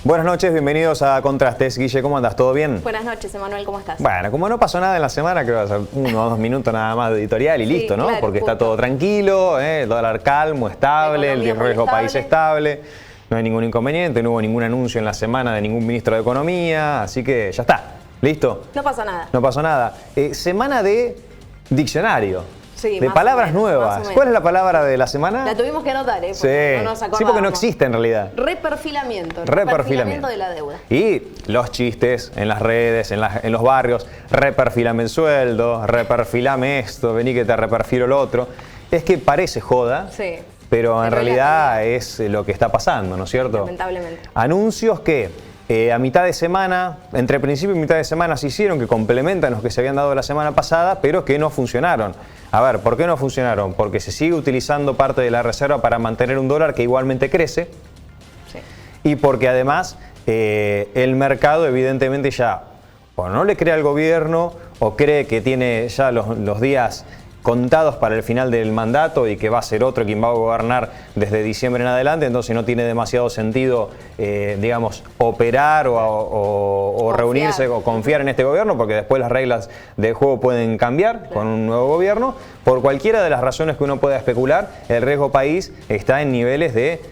Buenas noches, bienvenidos a Contrastes. Guille, ¿cómo andas? ¿Todo bien? Buenas noches, Emanuel, ¿cómo estás? Bueno, como no pasó nada en la semana, creo que va a ser 1 o 2 minutos nada más de editorial y listo, ¿no? Claro, porque está todo tranquilo, el dólar calmo, estable, el riesgo país estable, no hay ningún inconveniente, no hubo ningún anuncio en la semana de ningún ministro de Economía, así que ya está, ¿listo? No pasa nada. No pasó nada. Semana de diccionario. Sí, de palabras nuevas. ¿Cuál es la palabra de la semana? La tuvimos que anotar, porque no nos acordábamos. Sí, porque no existe en realidad. Reperfilamiento de la deuda. Y los chistes en las redes, en los barrios, reperfilame el sueldo, reperfilame esto, vení que te reperfilo lo otro. Es que parece joda, sí, pero en realidad es lo que está pasando, ¿no es cierto? Lamentablemente. Anuncios que a mitad de semana, entre principio y mitad de semana se hicieron, que complementan los que se habían dado la semana pasada, pero que no funcionaron. A ver, ¿por qué no funcionaron? Porque se sigue utilizando parte de la reserva para mantener un dólar que igualmente crece. Sí. Y porque además el mercado evidentemente ya o no le cree al gobierno o cree que tiene ya los días contados para el final del mandato y que va a ser otro quien va a gobernar desde diciembre en adelante, entonces no tiene demasiado sentido, digamos, operar o reunirse o confiar en este gobierno, porque después las reglas del juego pueden cambiar con un nuevo gobierno. Por cualquiera de las razones que uno pueda especular, el riesgo país está en niveles de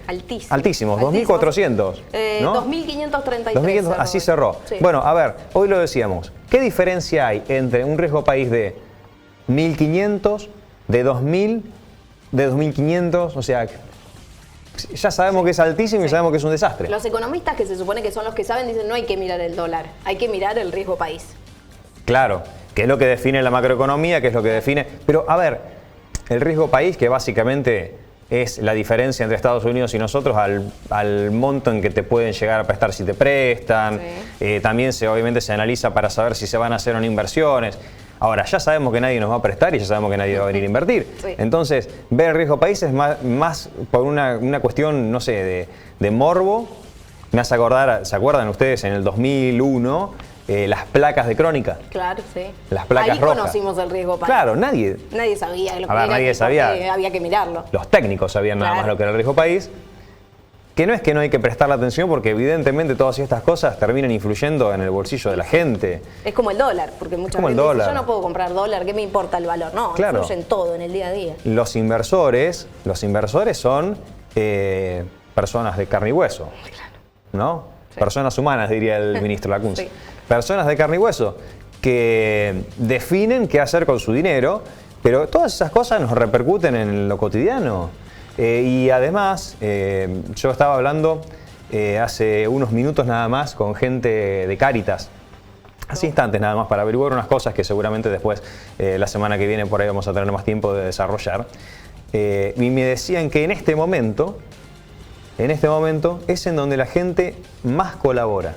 altísimos, 2.400. ¿no? 2.533. 2.500, así cerró. Sí. Bueno, a ver, hoy lo decíamos, ¿qué diferencia hay entre un riesgo país de 1.500, de 2.000, de 2.500, o sea, ya sabemos que es altísimo y sabemos que es un desastre. Los economistas, que se supone que son los que saben, dicen no hay que mirar el dólar, hay que mirar el riesgo país. Claro, que es lo que define la macroeconomía, que es lo que define... Pero, a ver, el riesgo país, que básicamente es la diferencia entre Estados Unidos y nosotros al monto en que te pueden llegar a prestar si te prestan. Sí. También obviamente se analiza para saber si se van a hacer o no inversiones. Ahora, ya sabemos que nadie nos va a prestar y ya sabemos que nadie va a venir a invertir. Sí. Entonces, ver el riesgo país es más por una cuestión, no sé, de morbo. Me hace acordar, ¿se acuerdan ustedes en el 2001? Las placas de Crónica. Claro, sí. Las placas Ahí rojas. Conocimos el riesgo país. Claro, nadie sabía lo que era. Nadie sabía. Había que mirarlo. Los técnicos sabían nada más lo que era el riesgo país. Que no es que no hay que prestarle atención, porque evidentemente todas estas cosas terminan influyendo en el bolsillo de la gente. Es como el dólar, porque muchas veces dicen, yo no puedo comprar dólar, ¿qué me importa el valor? No, claro, influye en todo, en el día a día. Los inversores son personas de carne y hueso, ¿no? Sí. Personas humanas, diría el ministro Lacunza. Sí. Personas de carne y hueso que definen qué hacer con su dinero, pero todas esas cosas nos repercuten en lo cotidiano. Y además, yo estaba hablando hace unos minutos nada más con gente de Cáritas, hace instantes nada más, para averiguar unas cosas que seguramente después, la semana que viene, por ahí vamos a tener más tiempo de desarrollar. Y me decían que en este momento es en donde la gente más colabora.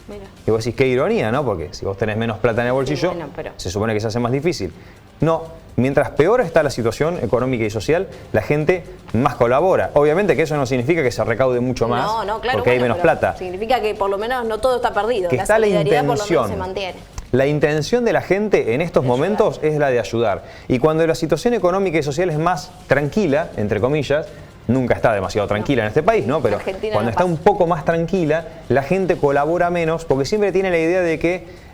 Mira. Y vos decís, qué ironía, ¿no? Porque si vos tenés menos plata en el bolsillo, sí, bueno, se supone que se hace más difícil. No, mientras peor está la situación económica y social, la gente más colabora. Obviamente que eso no significa que se recaude mucho más, claro, porque hay menos plata. Significa que por lo menos no todo está perdido, que la está solidaridad la por lo menos se mantiene. La intención de la gente en estos momentos es la de ayudar. Y cuando la situación económica y social es más tranquila, entre comillas, nunca está demasiado tranquila en este país, ¿no? Pero cuando está un poco más tranquila, la gente colabora menos, porque siempre tiene la idea de que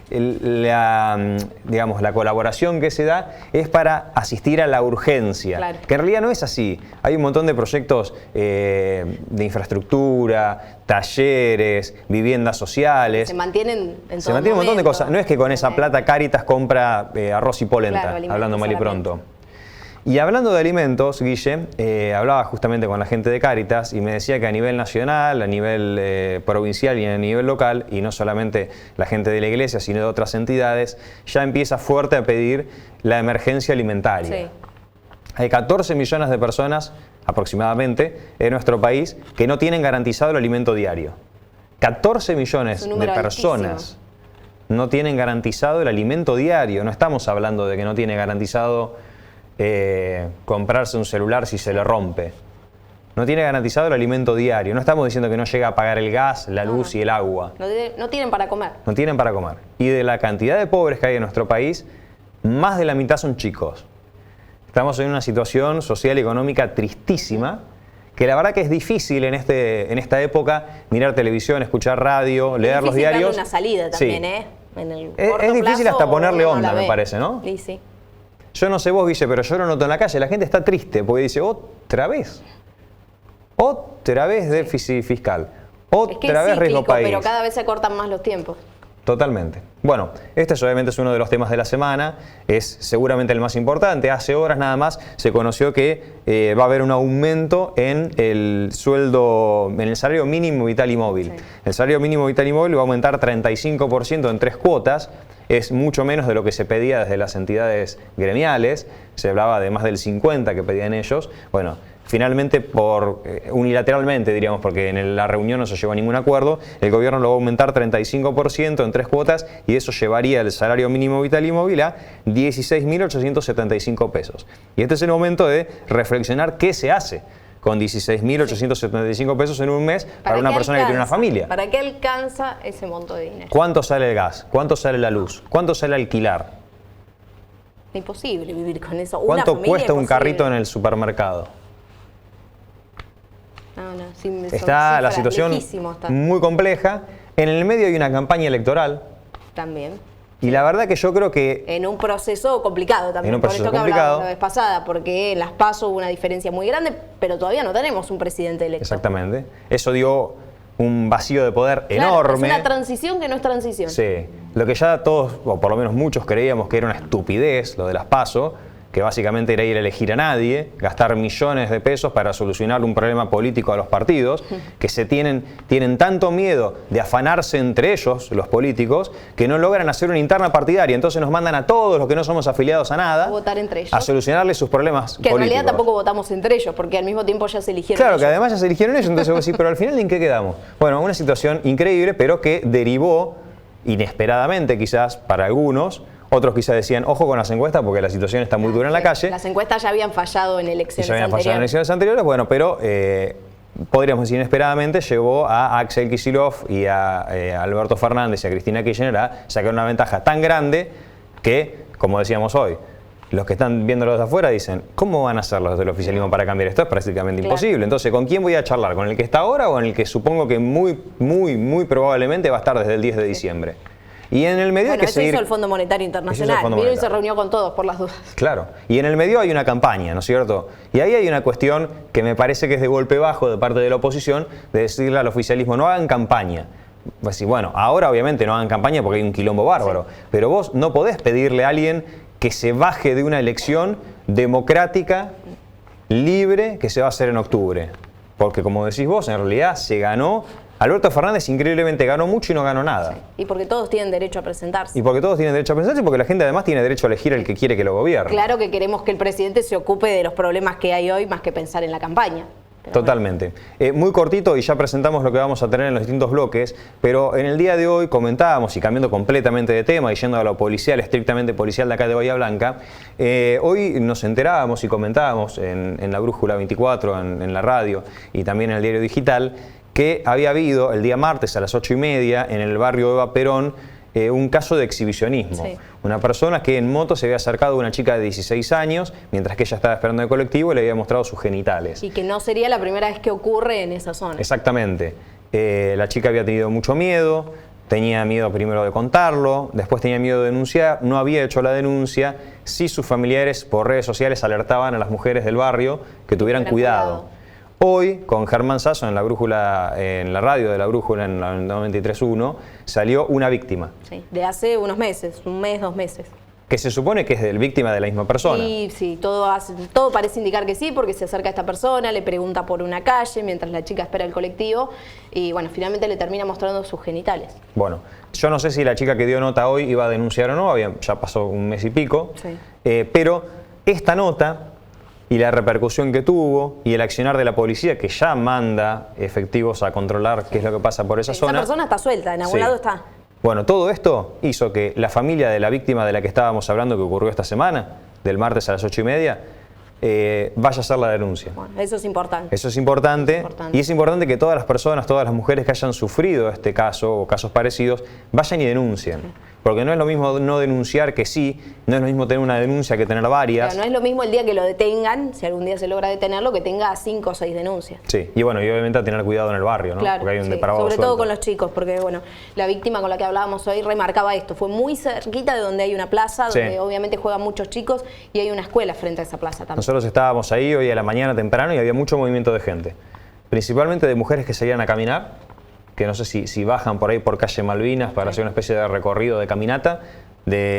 digamos, la colaboración que se da es para asistir a la urgencia, claro, que en realidad no es así. Hay un montón de proyectos de infraestructura, talleres, viviendas sociales. Se mantienen en Se mantiene un montón de cosas. No es que con esa plata Cáritas compra arroz y polenta, claro, hablando mal y pronto. Y hablando de alimentos, Guille, hablaba justamente con la gente de Cáritas y me decía que a nivel nacional, a nivel provincial y a nivel local, y no solamente la gente de la iglesia, sino de otras entidades, ya empieza fuerte a pedir la emergencia alimentaria. Sí. Hay 14 millones de personas aproximadamente en nuestro país que no tienen garantizado el alimento diario. 14 millones de personas altísimo. no tienen garantizado el alimento diario. No estamos hablando de que no tiene garantizado comprarse un celular si se le rompe. No tiene garantizado el alimento diario. No estamos diciendo que no llega a pagar el gas, la luz y el agua. No tienen para comer. No tienen para comer. Y de la cantidad de pobres que hay en nuestro país, más de la mitad son chicos. Estamos en una situación social y económica tristísima, que la verdad que es difícil en esta época mirar televisión, escuchar radio, leer los diarios. Es una salida también, Sí. En el Es difícil hasta ponerle onda, me parece, ¿no? Sí, sí. Yo no sé vos, Guille, pero yo lo noto en la calle. La gente está triste porque dice, otra vez déficit fiscal, Es que otra es vez riesgo cíclico, país. pero cada vez se cortan más los tiempos. Totalmente. Bueno, este obviamente es uno de los temas de la semana, es seguramente el más importante. Hace horas nada más se conoció que va a haber un aumento en el sueldo, en el salario mínimo vital y móvil. Sí. El salario mínimo vital y móvil va a aumentar 35% en 3 cuotas. Es mucho menos de lo que se pedía desde las entidades gremiales. Se hablaba de más del 50% que pedían ellos. Bueno, finalmente, unilateralmente, diríamos, porque en la reunión no se llegó a ningún acuerdo, el gobierno lo va a aumentar 35% en 3 cuotas y eso llevaría el salario mínimo vital y móvil a 16.875 pesos. Y este es el momento de reflexionar qué se hace con 16.875 pesos en un mes para una persona que tiene una familia. ¿Para qué alcanza ese monto de dinero? ¿Cuánto sale el gas? ¿Cuánto sale la luz? ¿Cuánto sale alquilar? Imposible vivir con eso. ¿Cuánto cuesta un carrito en el supermercado? Está la situación muy compleja. En el medio hay una campaña electoral. También. Y la verdad que yo creo que... En un proceso complicado también, En un proceso por esto complicado. que hablábamos la vez pasada, porque en las PASO hubo una diferencia muy grande, pero todavía no tenemos un presidente electo. Exactamente. Eso dio un vacío de poder Claro, enorme. es una transición que no es transición. Sí. Lo que ya todos, o por lo menos muchos, creíamos que era una estupidez, lo de las PASO, que básicamente era ir a elegir a nadie, gastar millones de pesos para solucionar un problema político a los partidos, que tienen tanto miedo de afanarse entre ellos, los políticos, que no logran hacer una interna partidaria. Entonces nos mandan a todos los que no somos afiliados a nada A votar entre ellos. a solucionarles sus problemas Que en políticos. realidad tampoco votamos entre ellos, porque al mismo tiempo ya se eligieron Claro, ellos. que además ya se eligieron ellos, entonces vos decís, pero al final ¿en qué quedamos? Bueno, una situación increíble, pero que derivó inesperadamente quizás para algunos. Otros quizás decían, ojo con las encuestas porque la situación está muy dura en la calle. Las encuestas ya habían fallado en Y elecciones ya habían fallado en anteriores. elecciones anteriores, bueno, pero podríamos decir inesperadamente llevó a Axel Kicillof y a Alberto Fernández y a Cristina Kirchner a sacar una ventaja tan grande que, como decíamos hoy, los que están viéndolo desde afuera dicen, ¿cómo van a hacer los del oficialismo para cambiar esto? Es prácticamente Claro. imposible. Entonces, ¿con quién voy a charlar? ¿Con el que está ahora o en el que supongo que muy probablemente va a estar desde el 10 de diciembre? Y en el medio hay Bueno, que eso seguir... hizo el Fondo Monetario Internacional. Fondo Vino y se Monetario. reunió con todos por las dudas. Claro, y en el medio hay una campaña, ¿no es cierto? Y ahí hay una cuestión que me parece que es de golpe bajo de parte de la oposición, de decirle al oficialismo, no hagan campaña. Pues sí, bueno, ahora obviamente no hagan campaña porque hay un quilombo bárbaro, pero vos no podés pedirle a alguien que se baje de una elección democrática, libre, que se va a hacer en octubre. Porque como decís vos, en realidad se ganó... Alberto Fernández increíblemente ganó mucho y no ganó nada. Sí. Y porque todos tienen derecho a presentarse. Y porque todos tienen derecho a presentarse y porque la gente además tiene derecho a elegir el que quiere que lo gobierne. Claro que queremos que el presidente se ocupe de los problemas que hay hoy más que pensar en la campaña. Pero Totalmente. Muy cortito y ya presentamos lo que vamos a tener en los distintos bloques, pero en el día de hoy comentábamos, y cambiando completamente de tema y yendo a lo policial, estrictamente policial de acá de Bahía Blanca, hoy nos enterábamos y comentábamos en la Brújula 24, en la radio y también en el diario digital, que había habido el día martes a las 8:30 en el barrio Eva Perón un caso de exhibicionismo. Sí. Una persona que en moto se había acercado a una chica de 16 años mientras que ella estaba esperando el colectivo y le había mostrado sus genitales. Y que no sería la primera vez que ocurre en esa zona. Exactamente. La chica había tenido mucho miedo, tenía miedo primero de contarlo, después tenía miedo de denunciar, no había hecho la denuncia. Sí, sus familiares por redes sociales alertaban a las mujeres del barrio que tuvieran cuidado. Hoy, con Germán Sasso en la Brújula, en la radio de la Brújula, en la 93.1, salió una víctima. Sí, de hace unos meses, un mes, 2 meses. Que se supone que es del víctima de la misma persona. Y sí, todo parece indicar que sí, porque se acerca a esta persona, le pregunta por una calle mientras la chica espera el colectivo y bueno, finalmente le termina mostrando sus genitales. Bueno, yo no sé si la chica que dio nota hoy iba a denunciar o no, ya pasó un mes y pico, Sí. pero esta nota y la repercusión que tuvo y el accionar de la policía, que ya manda efectivos a controlar qué es lo que pasa por esa zona. Esa persona está suelta, en algún lado está. Bueno, todo esto hizo que la familia de la víctima de la que estábamos hablando, que ocurrió esta semana, del martes a las 8:30, vaya a hacer la denuncia. Bueno, eso es importante. Eso es importante, y es importante que todas las personas, todas las mujeres que hayan sufrido este caso o casos parecidos, vayan y denuncien. Porque no es lo mismo no denunciar que sí, no es lo mismo tener una denuncia que tener varias. Claro, no es lo mismo el día que lo detengan, si algún día se logra detenerlo, que tenga 5 o 6 denuncias. Sí, y bueno, y obviamente a tener cuidado en el barrio, ¿no? Claro, porque hay un sí. depravado Sobre suelto. todo con los chicos, porque bueno, la víctima con la que hablábamos hoy remarcaba esto, fue muy cerquita de donde hay una plaza, donde obviamente juegan muchos chicos y hay una escuela frente a esa plaza también. Nosotros estábamos ahí hoy a la mañana temprano y había mucho movimiento de gente, principalmente de mujeres que salían a caminar, que no sé si bajan por ahí por calle Malvinas para hacer una especie de recorrido de caminata.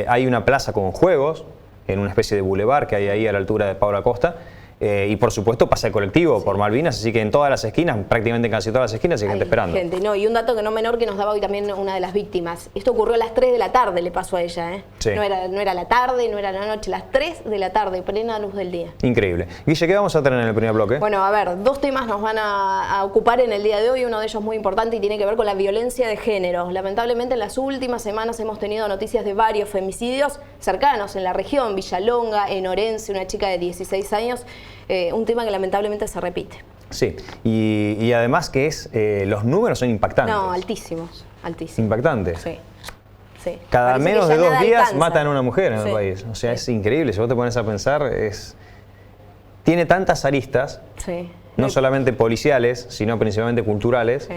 Hay una plaza con juegos, en una especie de bulevar que hay ahí a la altura de Pablo Acosta, y por supuesto pasa el colectivo por Malvinas, así que en todas las esquinas, prácticamente en casi todas las esquinas, hay gente esperando. No, y un dato que no menor que nos daba hoy también una de las víctimas. Esto ocurrió a las 3 de la tarde, le pasó a ella, ¿eh? Sí. No era la tarde, no era la noche, las 3 de la tarde, plena luz del día. Increíble. Guille, ¿qué vamos a tener en el primer bloque? Bueno, a ver, 2 temas nos van a ocupar en el día de hoy, uno de ellos muy importante y tiene que ver con la violencia de género. Lamentablemente en las últimas semanas hemos tenido noticias de varios femicidios cercanos en la región, Villalonga, en Orense, una chica de 16 años, un tema que lamentablemente se repite. Sí, y además que los números son impactantes. No, altísimos, altísimos. Impactantes. Sí. Sí. Cada Parece menos que de ya 2 nada días alcanza. matan a una mujer en el país. O sea, es increíble. Si vos te pones a pensar, tiene tantas aristas, no solamente policiales, sino principalmente culturales,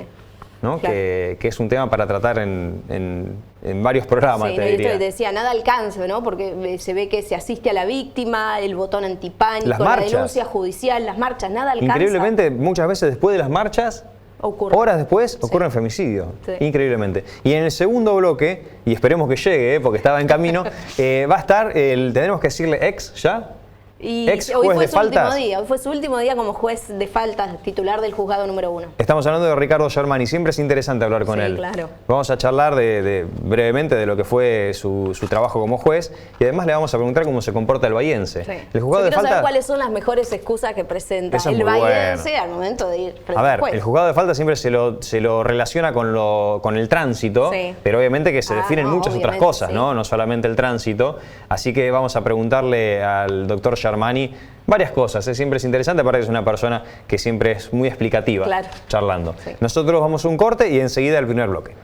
¿no? Claro. Que es un tema para tratar en varios programas, te diría. Te decía, nada alcanza, ¿no? Porque se ve que se asiste a la víctima, el botón antipánico, la denuncia judicial, las marchas, nada alcanza. Increíblemente, muchas veces después de las marchas, horas después, ocurre el femicidio. Sí. Increíblemente. Y en el segundo bloque, y esperemos que llegue, porque estaba en camino, va a estar, tendremos que decirle ex ya. Y ex hoy juez fue de su faltas. último día, hoy fue su último día como juez de faltas, titular del juzgado número 1. Estamos hablando de Ricardo Germani, siempre es interesante hablar con él. Claro. Vamos a charlar brevemente de lo que fue su trabajo como juez y además le vamos a preguntar cómo se comporta el bahiense. Sí. El juzgado de falta. Saber cuáles son las mejores excusas que presenta el bahiense al momento de ir frente al juez. El juzgado de falta siempre se lo relaciona con el tránsito, pero obviamente que se definen muchas otras cosas, ¿no? No solamente el tránsito. Así que vamos a preguntarle al doctor Germani varias cosas, siempre es interesante, aparte que es una persona que siempre es muy explicativa, charlando. Sí. Nosotros vamos a un corte y enseguida el primer bloque.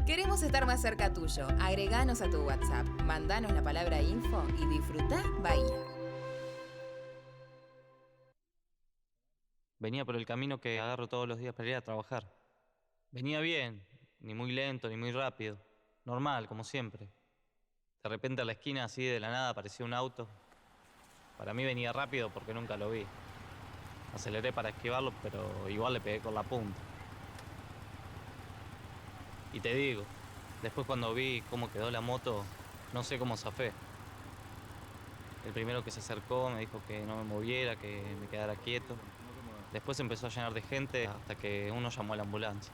Queremos estar más cerca tuyo. Agreganos a tu WhatsApp, mandanos la palabra info y disfrutá Bahía. Venía por el camino que agarro todos los días para ir a trabajar. Venía bien, ni muy lento ni muy rápido. Normal, como siempre. De repente a la esquina, así de la nada, apareció un auto. Para mí venía rápido porque nunca lo vi. Aceleré para esquivarlo, pero igual le pegué con la punta. Y te digo, después cuando vi cómo quedó la moto, no sé cómo zafé. El primero que se acercó me dijo que no me moviera, que me quedara quieto. Después empezó a llenar de gente hasta que uno llamó a la ambulancia.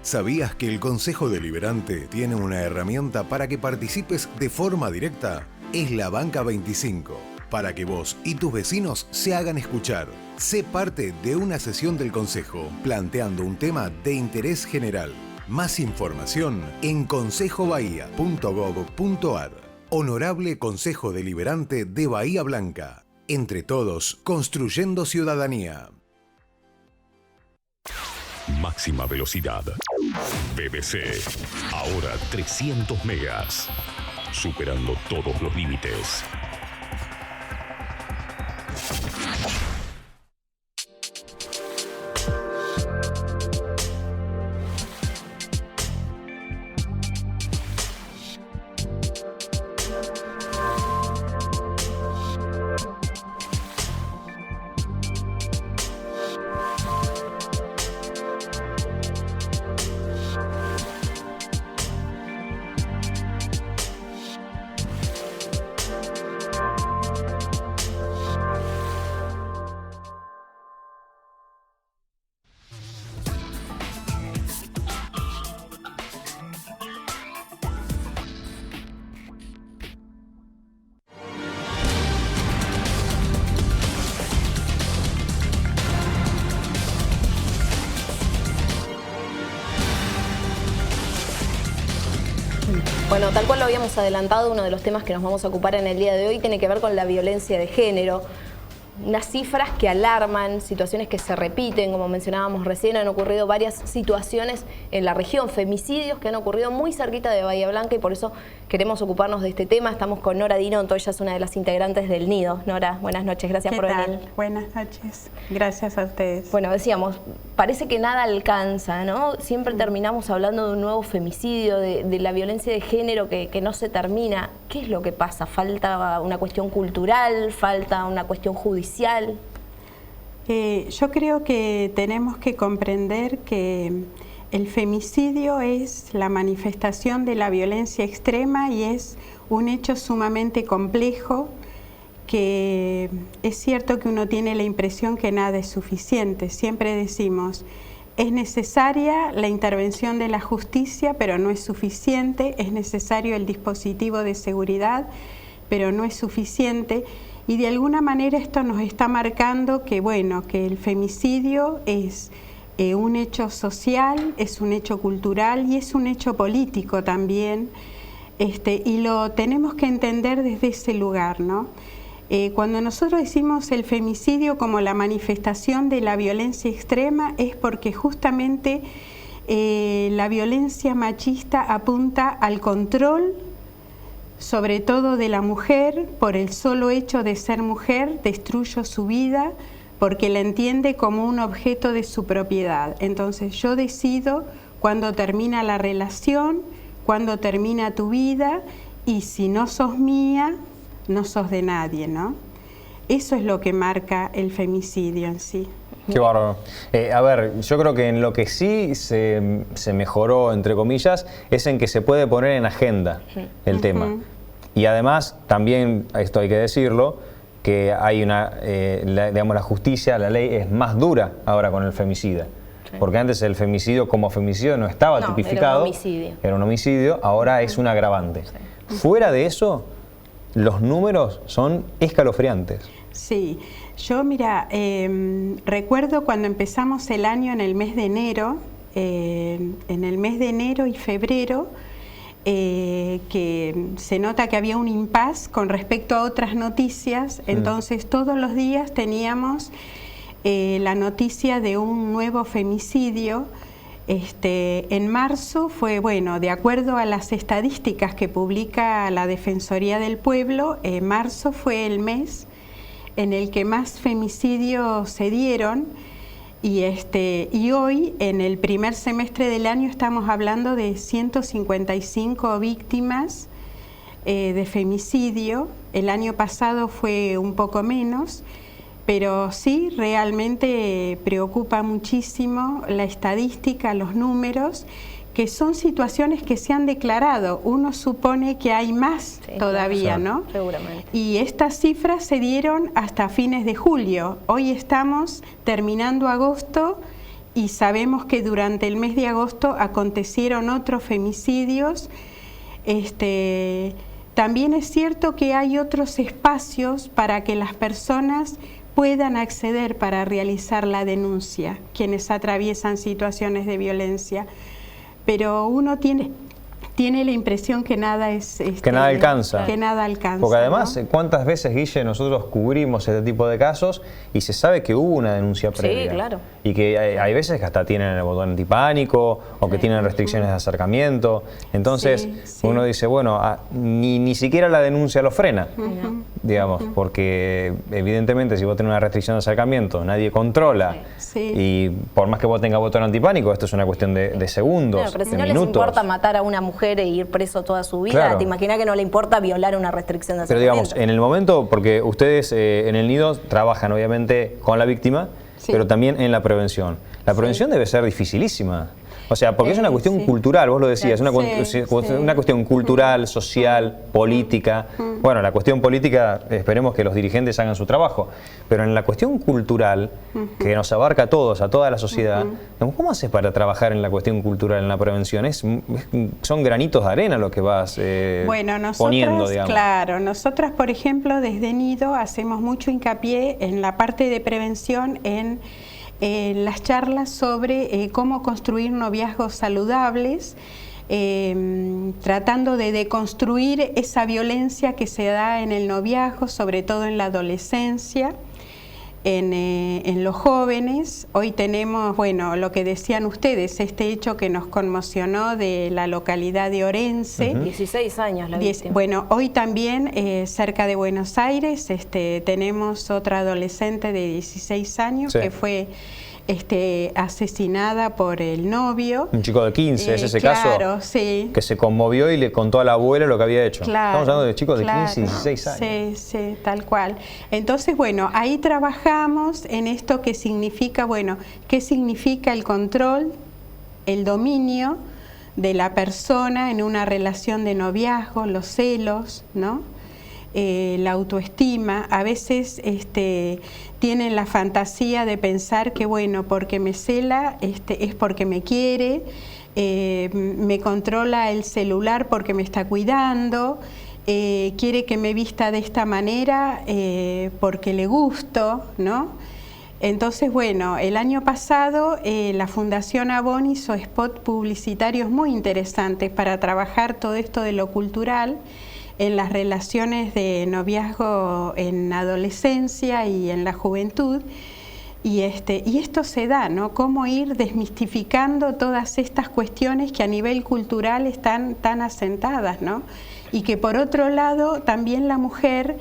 ¿Sabías que el Consejo Deliberante tiene una herramienta para que participes de forma directa? Es la Banca 25, para que vos y tus vecinos se hagan escuchar. Sé parte de una sesión del Consejo, planteando un tema de interés general. Más información en consejobahía.gov.ar. Honorable Consejo Deliberante de Bahía Blanca. Entre todos, construyendo ciudadanía. Máxima velocidad. BBC. Ahora 300 megas. superando todos los límites. Bueno, tal cual lo habíamos adelantado, uno de los temas que nos vamos a ocupar en el día de hoy tiene que ver con la violencia de género. Unas cifras que alarman, situaciones que se repiten, como mencionábamos recién, han ocurrido varias situaciones en la región, femicidios que han ocurrido muy cerquita de Bahía Blanca y por eso queremos ocuparnos de este tema. Estamos con Nora Dinonto, ella es una de las integrantes del Nido. Nora, buenas noches, gracias por venir. Buenas noches, gracias a ustedes. Bueno, decíamos, parece que nada alcanza, ¿no? Siempre terminamos hablando de un nuevo femicidio, de la violencia de género que no se termina. ¿Qué es lo que pasa? ¿Falta una cuestión cultural? ¿Falta una cuestión judicial? Yo creo que tenemos que comprender que el femicidio es la manifestación de la violencia extrema y es un hecho sumamente complejo, que es cierto que uno tiene la impresión que nada es suficiente. Siempre decimos, es necesaria la intervención de la justicia, pero no es suficiente, es necesario el dispositivo de seguridad, pero no es suficiente. Y de alguna manera esto nos está marcando que, bueno, que el femicidio es un hecho social, es un hecho cultural y es un hecho político también, y lo tenemos que entender desde ese lugar, ¿no? Cuando nosotros decimos el femicidio como la manifestación de la violencia extrema es porque justamente la violencia machista apunta al control, sobre todo de la mujer, por el solo hecho de ser mujer, destruyo su vida porque la entiende como un objeto de su propiedad. Entonces yo decido cuándo termina la relación, cuándo termina tu vida y si no sos mía, no sos de nadie, ¿no? Eso es lo que marca el femicidio en sí. Qué bárbaro. A ver, yo creo que en lo que sí se mejoró, entre comillas, es en que se puede poner en agenda el tema. Y además, también, esto hay que decirlo, que hay digamos, la justicia, la ley es más dura ahora con el femicida. Sí. Porque antes el femicidio como femicidio no estaba tipificado. Era un homicidio, ahora es un agravante. Sí. Fuera de eso, los números son escalofriantes. Sí. Yo, mira, recuerdo cuando empezamos el año en el mes de enero, en el mes de enero y febrero, que se nota que había un impasse con respecto a otras noticias, entonces todos los días teníamos la noticia de un nuevo femicidio. En marzo fue, bueno, de acuerdo a las estadísticas que publica la Defensoría del Pueblo, marzo fue el mes en el que más femicidios se dieron y hoy, en el primer semestre del año, estamos hablando de 155 víctimas de femicidio. El año pasado fue un poco menos, pero sí, realmente preocupa muchísimo la estadística, los números, que son situaciones que se han declarado. Uno supone que hay más todavía, ¿no? Seguramente. Y estas cifras se dieron hasta fines de julio. Hoy estamos terminando agosto y sabemos que durante el mes de agosto acontecieron otros femicidios. También es cierto que hay otros espacios para que las personas puedan acceder para realizar la denuncia, quienes atraviesan situaciones de violencia. Pero uno tiene la impresión que nada es... que nada alcanza. Que nada alcanza. Porque además, ¿no? ¿Cuántas veces, Guille, nosotros cubrimos este tipo de casos y se sabe que hubo una denuncia previa? Sí, claro. y que hay veces que hasta tienen el botón antipánico o que tienen restricciones de acercamiento. Entonces uno dice, bueno, ni siquiera la denuncia lo frena, digamos, porque evidentemente si vos tenés una restricción de acercamiento, nadie controla, y por más que vos tengas botón antipánico, esto es una cuestión de segundos, pero si de no minutos. les importa matar a una mujer e ir preso toda su vida, ¿te imaginas que no le importa violar una restricción de acercamiento? Pero digamos, en el momento, porque ustedes en el nido trabajan obviamente con la víctima, pero también en la prevención. La prevención debe ser dificilísima. O sea, porque es una cuestión cultural, vos lo decías, es una cuestión cultural, social, política. Bueno, la cuestión política, esperemos que los dirigentes hagan su trabajo, pero en la cuestión cultural, que nos abarca a todos, a toda la sociedad, ¿cómo haces para trabajar en la cuestión cultural, en la prevención? Son granitos de arena lo que vas poniendo, digamos. Claro, nosotras, por ejemplo, desde Nido hacemos mucho hincapié en la parte de prevención, en las charlas sobre cómo construir noviazgos saludables, tratando de deconstruir esa violencia que se da en el noviazgo, sobre todo en la adolescencia, en los jóvenes. Hoy tenemos, bueno, lo que decían ustedes, este hecho que nos conmocionó de la localidad de Orense. 16 años la víctima. Bueno, hoy también cerca de Buenos Aires tenemos otra adolescente de 16 años que fue asesinada por el novio. Un chico de 15, es ese caso que se conmovió y le contó a la abuela lo que había hecho. Estamos hablando de chicos de 15 y 16 años. Sí, tal cual. Entonces, bueno, ahí trabajamos en esto que significa, bueno, qué significa el control, el dominio de la persona en una relación de noviazgo, los celos, ¿no? La autoestima. A veces tienen la fantasía de pensar que, bueno, porque me cela es porque me quiere, me controla el celular porque me está cuidando, quiere que me vista de esta manera porque le gusto, ¿no? Entonces, bueno, el año pasado la Fundación Avon hizo spots publicitarios muy interesantes para trabajar todo esto de lo cultural en las relaciones de noviazgo en adolescencia y en la juventud. Y esto se da, ¿no? Cómo ir desmistificando todas estas cuestiones que a nivel cultural están tan asentadas, ¿no? Y que por otro lado también la mujer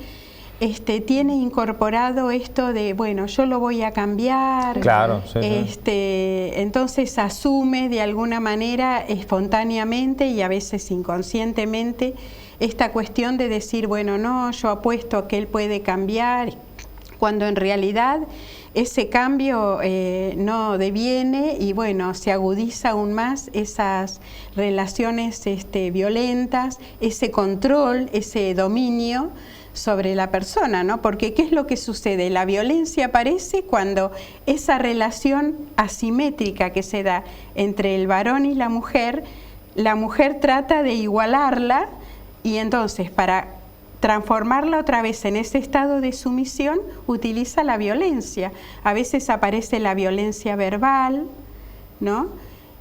tiene incorporado esto de, bueno, yo lo voy a cambiar. Claro, entonces asume de alguna manera espontáneamente y a veces inconscientemente esta cuestión de decir, bueno, no, yo apuesto a que él puede cambiar, cuando en realidad ese cambio no deviene y, bueno, se agudiza aún más esas relaciones violentas, ese control, ese dominio sobre la persona, ¿no? Porque ¿qué es lo que sucede? La violencia aparece cuando esa relación asimétrica que se da entre el varón y la mujer trata de igualarla. Y entonces, para transformarla otra vez en ese estado de sumisión, utiliza la violencia. A veces aparece la violencia verbal, ¿no?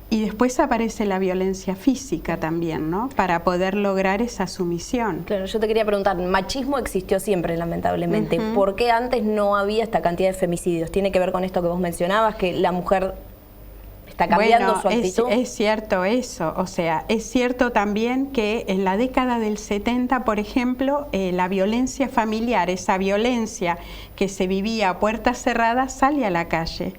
Y después aparece la violencia física también, ¿no? Para poder lograr esa sumisión. Claro, yo te quería preguntar, machismo existió siempre, lamentablemente. ¿Por qué antes no había esta cantidad de femicidios? ¿Tiene que ver con esto que vos mencionabas, que la mujer está cambiando su actitud? Es cierto eso, o sea, es cierto también que en la década del 70, por ejemplo, la violencia familiar, esa violencia que se vivía a puertas cerradas, sale a la calle.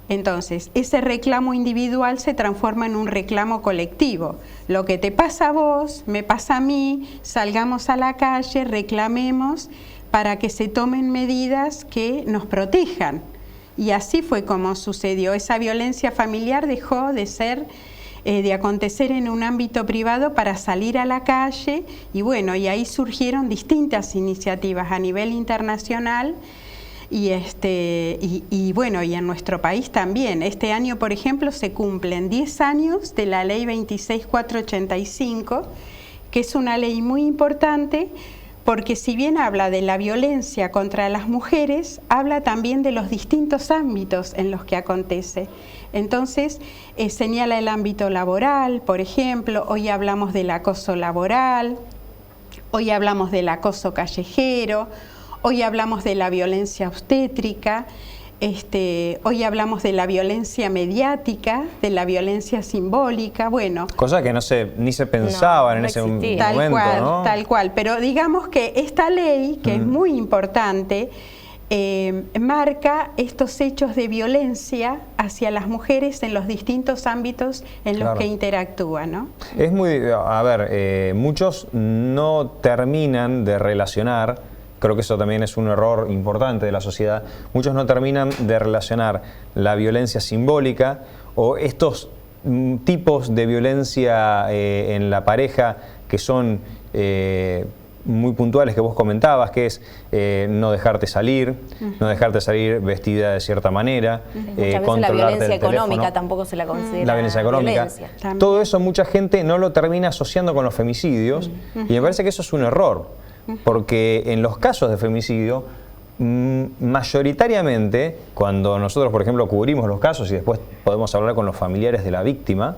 Entonces, ese reclamo individual se transforma en un reclamo colectivo. Lo que te pasa a vos, me pasa a mí, salgamos a la calle, reclamemos para que se tomen medidas que nos protejan. Y así fue como sucedió. Esa violencia familiar dejó de ser, de acontecer en un ámbito privado para salir a la calle y bueno, y ahí surgieron distintas iniciativas a nivel internacional y bueno, y en nuestro país también. Este año, por ejemplo, se cumplen 10 años de la ley 26485, que es una ley muy importante porque si bien habla de la violencia contra las mujeres, habla también de los distintos ámbitos en los que acontece. Entonces, señala el ámbito laboral, por ejemplo, hoy hablamos del acoso laboral, hoy hablamos del acoso callejero, hoy hablamos de la violencia obstétrica, Hoy hablamos de la violencia mediática, de la violencia simbólica, bueno. Cosas que ni se pensaban en ese momento, ¿no? Tal cual, pero digamos que esta ley, que es muy importante, marca estos hechos de violencia hacia las mujeres en los distintos ámbitos en los que interactúan, ¿no? Es muy, a ver, muchos no terminan de relacionar, creo que eso también es un error importante de la sociedad, muchos no terminan de relacionar la violencia simbólica o estos tipos de violencia en la pareja que son muy puntuales que vos comentabas, que es no dejarte salir, no dejarte salir vestida de cierta manera, muchas veces controlarte la violencia el teléfono, económica tampoco se la considera la violencia económica. Todo eso mucha gente no lo termina asociando con los femicidios y me parece que eso es un error, porque en los casos de femicidio mayoritariamente, cuando nosotros por ejemplo cubrimos los casos y después podemos hablar con los familiares de la víctima,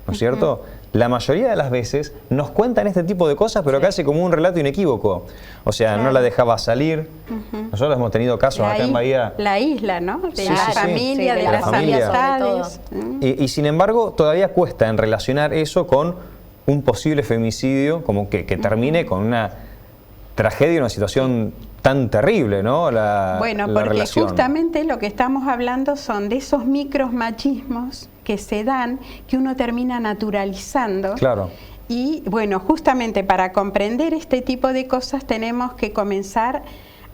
¿no es cierto? La mayoría de las veces nos cuentan este tipo de cosas, pero casi como un relato inequívoco. O sea, no la dejaba salir. Nosotros hemos tenido casos acá en Bahía. La isla, ¿no? De la familia, de las amistades. Y sin embargo, todavía cuesta en relacionar eso con un posible femicidio, como que termine con una tragedia, una situación tan terrible, ¿no? Bueno, la porque relación. Justamente lo que estamos hablando son de esos micromachismos que se dan, que uno termina naturalizando. Claro. Y bueno, justamente para comprender este tipo de cosas tenemos que comenzar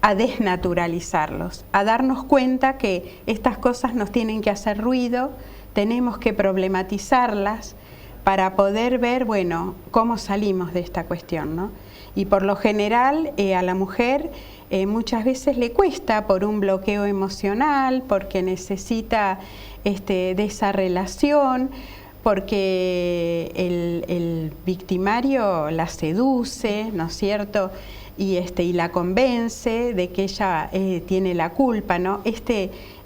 a desnaturalizarlos, a darnos cuenta que estas cosas nos tienen que hacer ruido, tenemos que problematizarlas para poder ver, bueno, cómo salimos de esta cuestión, ¿no? Y por lo general a la mujer muchas veces le cuesta por un bloqueo emocional, porque necesita de esa relación, porque el victimario la seduce, ¿no es cierto? Y la convence de que ella tiene la culpa, ¿no?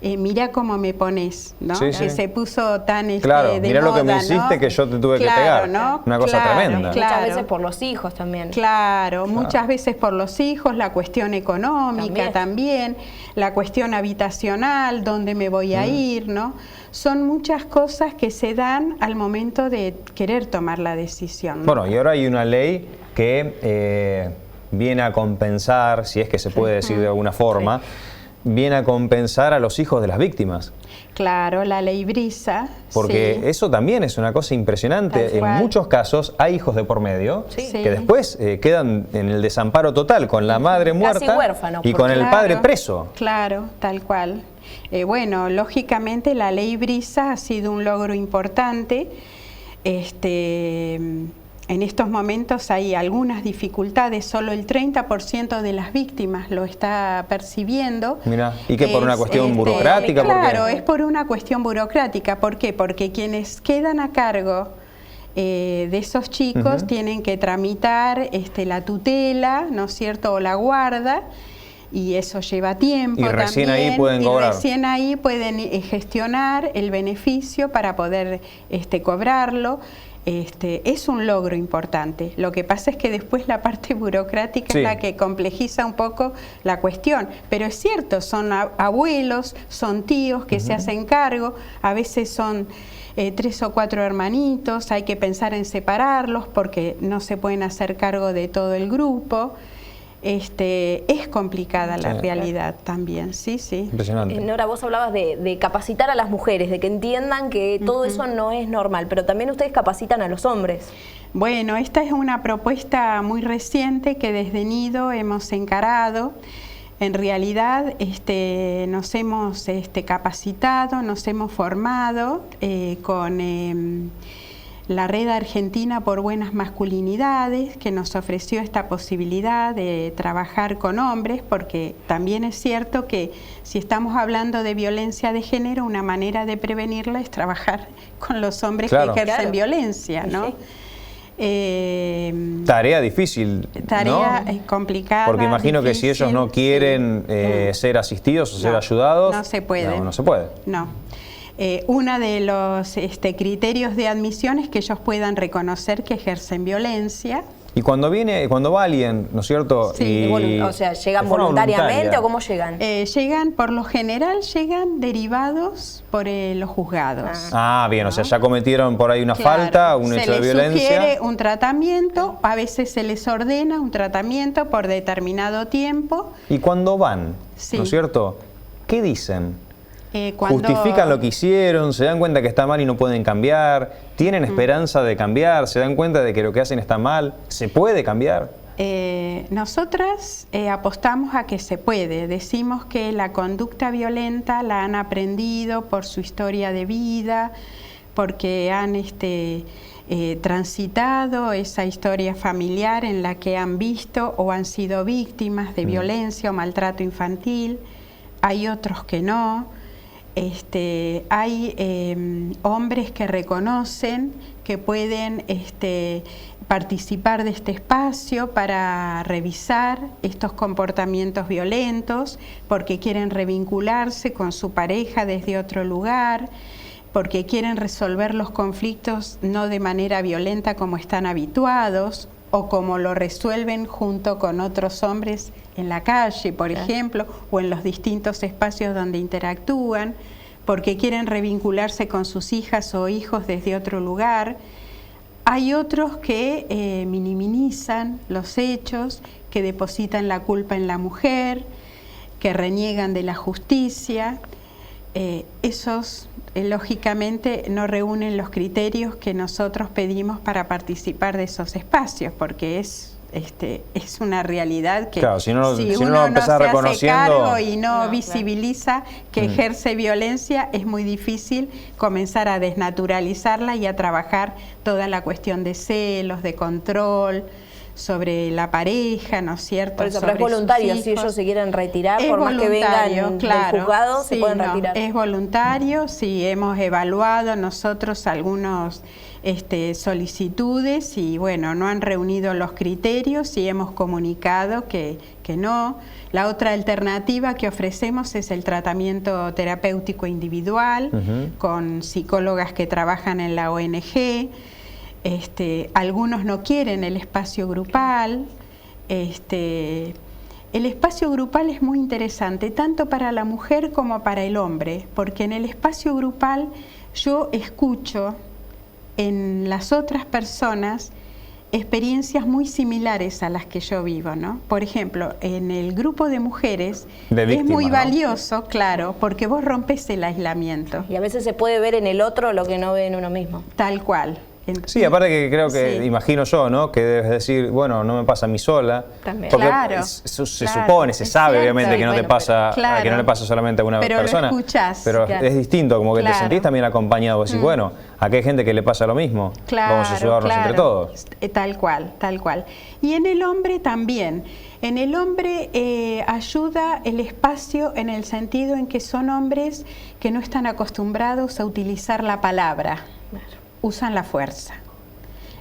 Mirá cómo me pones, ¿no? Sí, que sí. se puso tan claro, de mirá moda, lo que me hiciste, ¿no? que yo te tuve que pegar. ¿no? Una cosa tremenda. Muchas veces por los hijos también. Claro, muchas veces por los hijos, la cuestión económica también, la cuestión habitacional, dónde me voy a ir, ¿no? Son muchas cosas que se dan al momento de querer tomar la decisión, ¿no? Bueno, y ahora hay una ley que viene a compensar, si es que se puede decir de alguna forma, viene a compensar a los hijos de las víctimas. Claro, la ley Brisa. Porque eso también es una cosa impresionante. En muchos casos hay hijos de por medio que después quedan en el desamparo total, con la madre muerta y con el padre preso. Claro, tal cual. Bueno, lógicamente la ley Brisa ha sido un logro importante. En estos momentos hay algunas dificultades, solo el 30% de las víctimas lo está percibiendo. Mira, ¿y qué por una cuestión burocrática? Claro, es por una cuestión burocrática. ¿Por qué? Porque quienes quedan a cargo de esos chicos tienen que tramitar la tutela, ¿no es cierto?, o la guarda, y eso lleva tiempo y recién ahí pueden cobrar. Y recién ahí pueden gestionar el beneficio para poder cobrarlo. Es un logro importante. Lo que pasa es que después la parte burocrática es la que complejiza un poco la cuestión. Pero es cierto, son abuelos, son tíos que se hacen cargo, a veces son 3 o 4 hermanitos, hay que pensar en separarlos porque no se pueden hacer cargo de todo el grupo. Es complicada la realidad también, sí. Impresionante. Nora, vos hablabas de capacitar a las mujeres, de que entiendan que todo eso no es normal, pero también ustedes capacitan a los hombres. Bueno, esta es una propuesta muy reciente que desde Nido hemos encarado. En realidad nos hemos capacitado, nos hemos formado con la Red Argentina por Buenas Masculinidades, que nos ofreció esta posibilidad de trabajar con hombres, porque también es cierto que si estamos hablando de violencia de género, una manera de prevenirla es trabajar con los hombres que ejercen violencia, ¿no? Tarea difícil, tarea complicada. Porque imagino que si ellos no quieren ser asistidos o ser ayudados, no se puede. No se puede. No. Uno de los criterios de admisión es que ellos puedan reconocer que ejercen violencia. Y cuando va alguien, ¿no es cierto? Sí, o sea, ¿llegan voluntariamente o cómo llegan? Llegan, por lo general, llegan derivados por los juzgados. Bien, ¿no? O sea, ya cometieron por ahí una falta, un hecho de violencia. Se les sugiere un tratamiento, a veces se les ordena un tratamiento por determinado tiempo. Y cuando van, ¿no es cierto? ¿Qué dicen? ¿Justifican lo que hicieron? ¿Se dan cuenta que está mal y no pueden cambiar? ¿Tienen esperanza de cambiar? ¿Se dan cuenta de que lo que hacen está mal? ¿Se puede cambiar? Nosotras apostamos a que se puede. Decimos que la conducta violenta la han aprendido por su historia de vida, porque han transitado esa historia familiar en la que han visto o han sido víctimas de violencia o maltrato infantil. Hay otros que no. Hay hombres que reconocen que pueden participar de este espacio para revisar estos comportamientos violentos, porque quieren revincularse con su pareja desde otro lugar, porque quieren resolver los conflictos no de manera violenta como están habituados, o como lo resuelven junto con otros hombres en la calle, por ejemplo, o en los distintos espacios donde interactúan, porque quieren revincularse con sus hijas o hijos desde otro lugar. Hay otros que minimizan los hechos, que depositan la culpa en la mujer, que reniegan de la justicia. Esos lógicamente no reúnen los criterios que nosotros pedimos para participar de esos espacios, porque es una realidad que claro, si uno no se hace cargo y no visibiliza que ejerce violencia, es muy difícil comenzar a desnaturalizarla y a trabajar toda la cuestión de celos, de control sobre la pareja, ¿no es cierto? Por eso, pero es voluntario, si ellos se quieren retirar, por más que vengan del juzgado, se pueden retirar. Es voluntario, sí, hemos evaluado nosotros algunos solicitudes y bueno, no han reunido los criterios y hemos comunicado que no. La otra alternativa que ofrecemos es el tratamiento terapéutico individual con psicólogas que trabajan en la ONG. Algunos no quieren el espacio grupal. El espacio grupal es muy interesante, tanto para la mujer como para el hombre, porque en el espacio grupal yo escucho en las otras personas experiencias muy similares a las que yo vivo, ¿no? Por ejemplo, en el grupo de mujeres es muy valioso, claro, porque vos rompes el aislamiento. Y a veces se puede ver en el otro lo que no ve en uno mismo. Tal cual. Sí, aparte que creo que, imagino yo, ¿no? Que debes decir, bueno, no me pasa a mí sola. También. Porque claro, se supone, se sabe obviamente que no te pasa, que no le pasa solamente a una persona. Lo escuchás. Pero es distinto, como que te sentís también acompañado. Vos decís, bueno, aquí hay gente que le pasa lo mismo. Vamos a ayudarnos entre todos. Tal cual, tal cual. Y en el hombre también. En el hombre ayuda el espacio en el sentido en que son hombres que no están acostumbrados a utilizar la palabra. Usan la fuerza.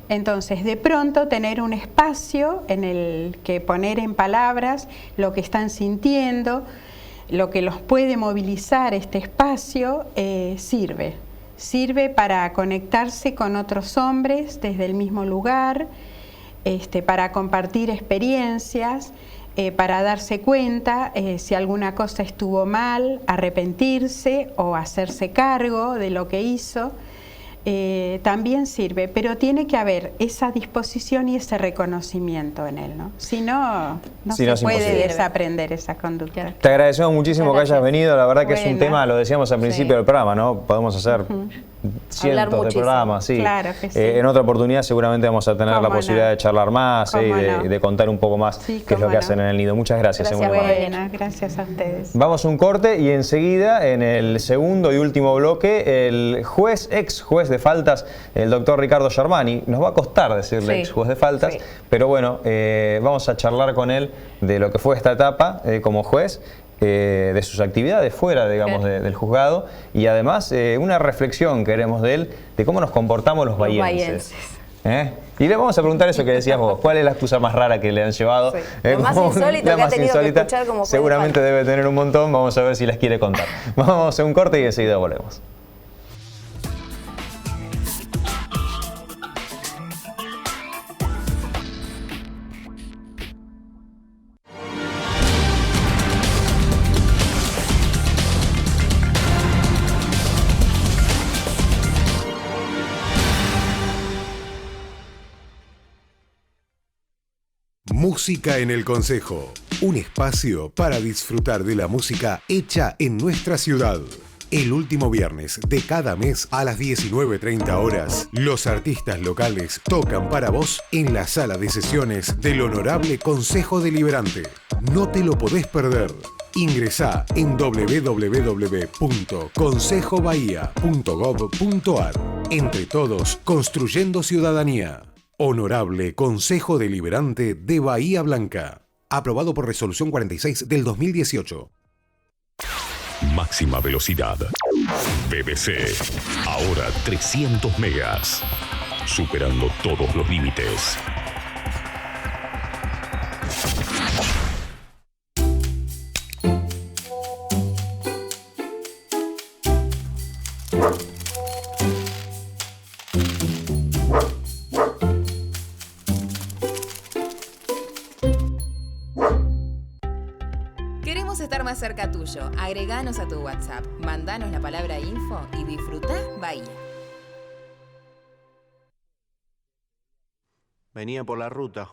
Entonces, de pronto, tener un espacio en el que poner en palabras lo que están sintiendo, lo que los puede movilizar este espacio, sirve. Sirve para conectarse con otros hombres desde el mismo lugar, para compartir experiencias, para darse cuenta si alguna cosa estuvo mal, arrepentirse o hacerse cargo de lo que hizo. También sirve, pero tiene que haber esa disposición y ese reconocimiento en él, ¿no? Si no, no se puede desaprender esa conducta. Te agradecemos muchísimo que hayas venido, la verdad que es un tema, lo decíamos al principio del programa, ¿no? Podemos hacer cientos de programas, sí. Claro que sí. En otra oportunidad seguramente vamos a tener la posibilidad de charlar más y de contar un poco más qué es lo que hacen en el nido. Muchas gracias. Gracias a ustedes. Vamos a un corte y enseguida, en el segundo y último bloque, el ex juez de faltas, el doctor Ricardo Germani, nos va a costar decirle ex juez de faltas, pero bueno, vamos a charlar con él de lo que fue esta etapa como juez, de sus actividades fuera, digamos, del juzgado, y además una reflexión queremos de él, de cómo nos comportamos los bahienses. Y le vamos a preguntar eso que decías vos, ¿cuál es la excusa más rara que le han llevado? Lo más insólito que ha tenido que escuchar como juez. Seguramente debe tener un montón, vamos a ver si las quiere contar. Vamos a un corte y enseguida volvemos. Música en el Concejo. Un espacio para disfrutar de la música hecha en nuestra ciudad. El último viernes de cada mes a las 19:30 horas, los artistas locales tocan para vos en la sala de sesiones del Honorable Consejo Deliberante. No te lo podés perder. Ingresá en www.consejobahía.gov.ar. Entre todos, construyendo ciudadanía. Honorable Consejo Deliberante de Bahía Blanca. Aprobado por Resolución 46 del 2018. Máxima velocidad. BBC. Ahora 300 megas. Superando todos los límites. Queremos estar más cerca tuyo. Agreganos a tu WhatsApp, mandanos la palabra info y disfrutá Bahía. Venía por la ruta,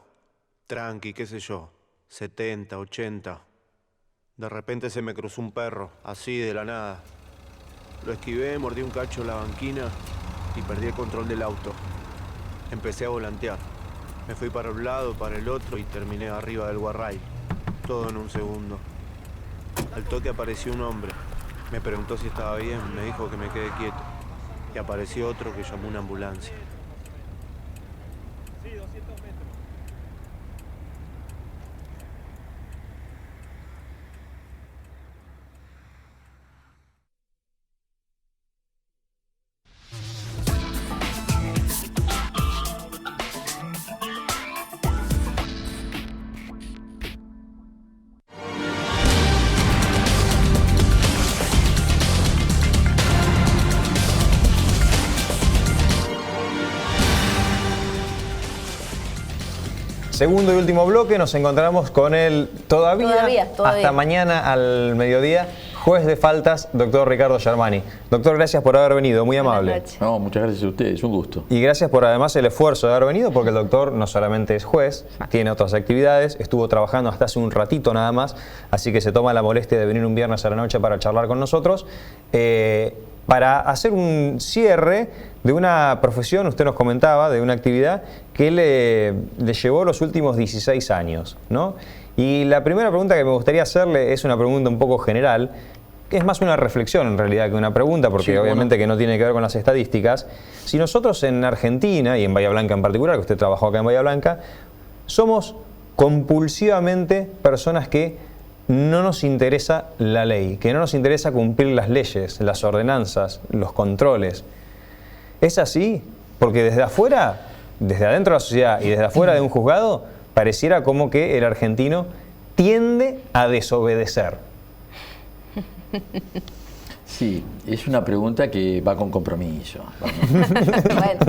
tranqui, qué sé yo, 70, 80. De repente se me cruzó un perro, así de la nada. Lo esquivé, mordí un cacho la banquina y perdí el control del auto. Empecé a volantear. Me fui para un lado, para el otro y terminé arriba del guarrail. Todo en un segundo. Al toque apareció un hombre. Me preguntó si estaba bien, me dijo que me quede quieto. Y apareció otro que llamó una ambulancia. Sí, 200 metros. Segundo y último bloque, nos encontramos con el todavía. Hasta mañana al mediodía, juez de faltas, doctor Ricardo Germani. Doctor, gracias por haber venido, muy amable. No, muchas gracias a ustedes, un gusto. Y gracias por además el esfuerzo de haber venido, porque el doctor no solamente es juez, tiene otras actividades, estuvo trabajando hasta hace un ratito nada más, así que se toma la molestia de venir un viernes a la noche para charlar con nosotros. Para hacer un cierre de una profesión, usted nos comentaba, de una actividad que le llevó los últimos 16 años, ¿no? Y la primera pregunta que me gustaría hacerle es una pregunta un poco general, que es más una reflexión en realidad que una pregunta, porque sí, obviamente que no tiene que ver con las estadísticas. Si nosotros en Argentina, y en Bahía Blanca en particular, que usted trabajó acá en Bahía Blanca, somos compulsivamente personas que no nos interesa la ley, que no nos interesa cumplir las leyes, las ordenanzas, los controles. ¿Es así? Porque desde afuera, desde adentro de la sociedad y desde afuera de un juzgado, pareciera como que el argentino tiende a desobedecer. Sí, es una pregunta que va con compromiso. Bueno.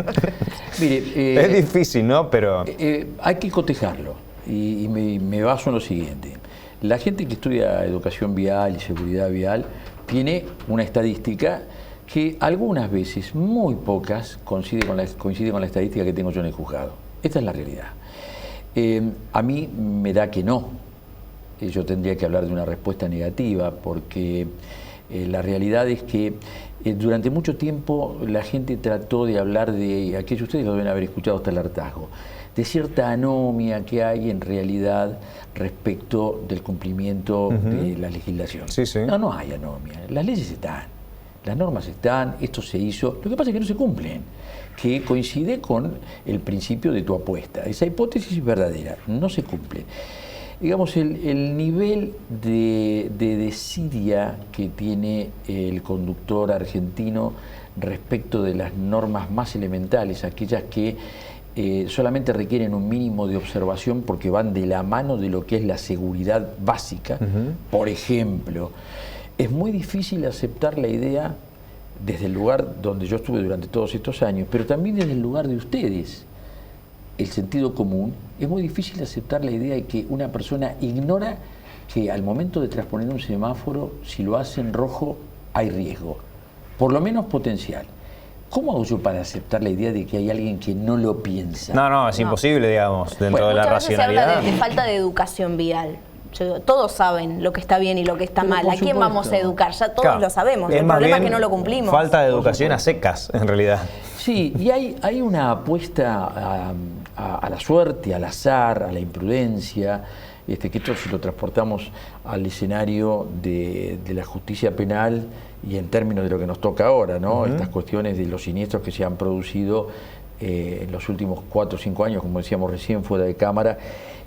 Mire, es difícil, ¿no? Pero hay que cotejarlo y me baso en lo siguiente. La gente que estudia educación vial y seguridad vial tiene una estadística que algunas veces, muy pocas, coincide con la estadística que tengo yo en el juzgado. Esta es la realidad. A mí me da que no. Yo tendría que hablar de una respuesta negativa porque la realidad es que durante mucho tiempo la gente trató de hablar de, aquellos ustedes lo deben haber escuchado hasta el hartazgo, de cierta anomia que hay en realidad respecto del cumplimiento de la legislación. Sí, sí. No hay anomia. Las leyes están, las normas están, esto se hizo. Lo que pasa es que no se cumplen, que coincide con el principio de tu apuesta. Esa hipótesis es verdadera, no se cumple. Digamos, el nivel de desidia que tiene el conductor argentino respecto de las normas más elementales, aquellas que solamente requieren un mínimo de observación porque van de la mano de lo que es la seguridad básica. Por ejemplo, es muy difícil aceptar la idea desde el lugar donde yo estuve durante todos estos años, pero también desde el lugar de ustedes, el sentido común. Es muy difícil aceptar la idea de que una persona ignora que al momento de transponer un semáforo, si lo hace en rojo, hay riesgo, por lo menos potencial. ¿Cómo hago yo para aceptar la idea de que hay alguien que no lo piensa? No, es imposible, digamos, dentro de la Muchas veces se racionalidad. habla de falta de educación vial. Yo digo, todos saben lo que está bien y lo que está Pero mal. por ¿A quién supuesto. vamos a educar? Ya todos Claro, lo sabemos. es El más problema es bien que no lo cumplimos. Falta de educación a secas, en realidad. Sí, y hay una apuesta a la suerte, al azar, a la imprudencia, que esto si lo transportamos al escenario de la justicia penal y en términos de lo que nos toca ahora, ¿no? Estas cuestiones de los siniestros que se han producido en los últimos 4 o 5 años, como decíamos recién fuera de cámara,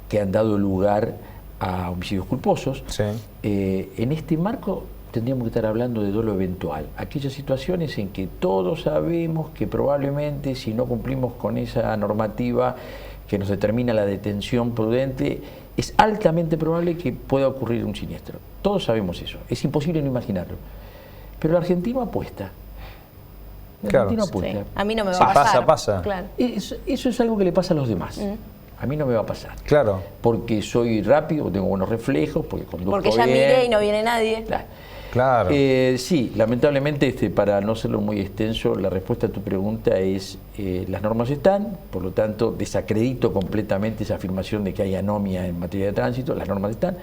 que han dado lugar a homicidios culposos. Sí. En este marco tendríamos que estar hablando de dolo eventual, aquellas situaciones en que todos sabemos que probablemente si no cumplimos con esa normativa que nos determina la detención prudente, es altamente probable que pueda ocurrir un siniestro. Todos sabemos eso, es imposible no imaginarlo. Pero el argentino apuesta. El Claro. argentino apuesta. Sí. A mí no me va Si a pasar. pasa. Claro. Eso es algo que le pasa a los demás. A mí no me va a pasar. Claro. Porque soy rápido, tengo buenos reflejos, porque conduzco Porque ya bien. miré y no viene nadie. Claro. Sí, lamentablemente, para no serlo muy extenso, la respuesta a tu pregunta es las normas están, por lo tanto desacredito completamente esa afirmación de que hay anomia en materia de tránsito, las normas están,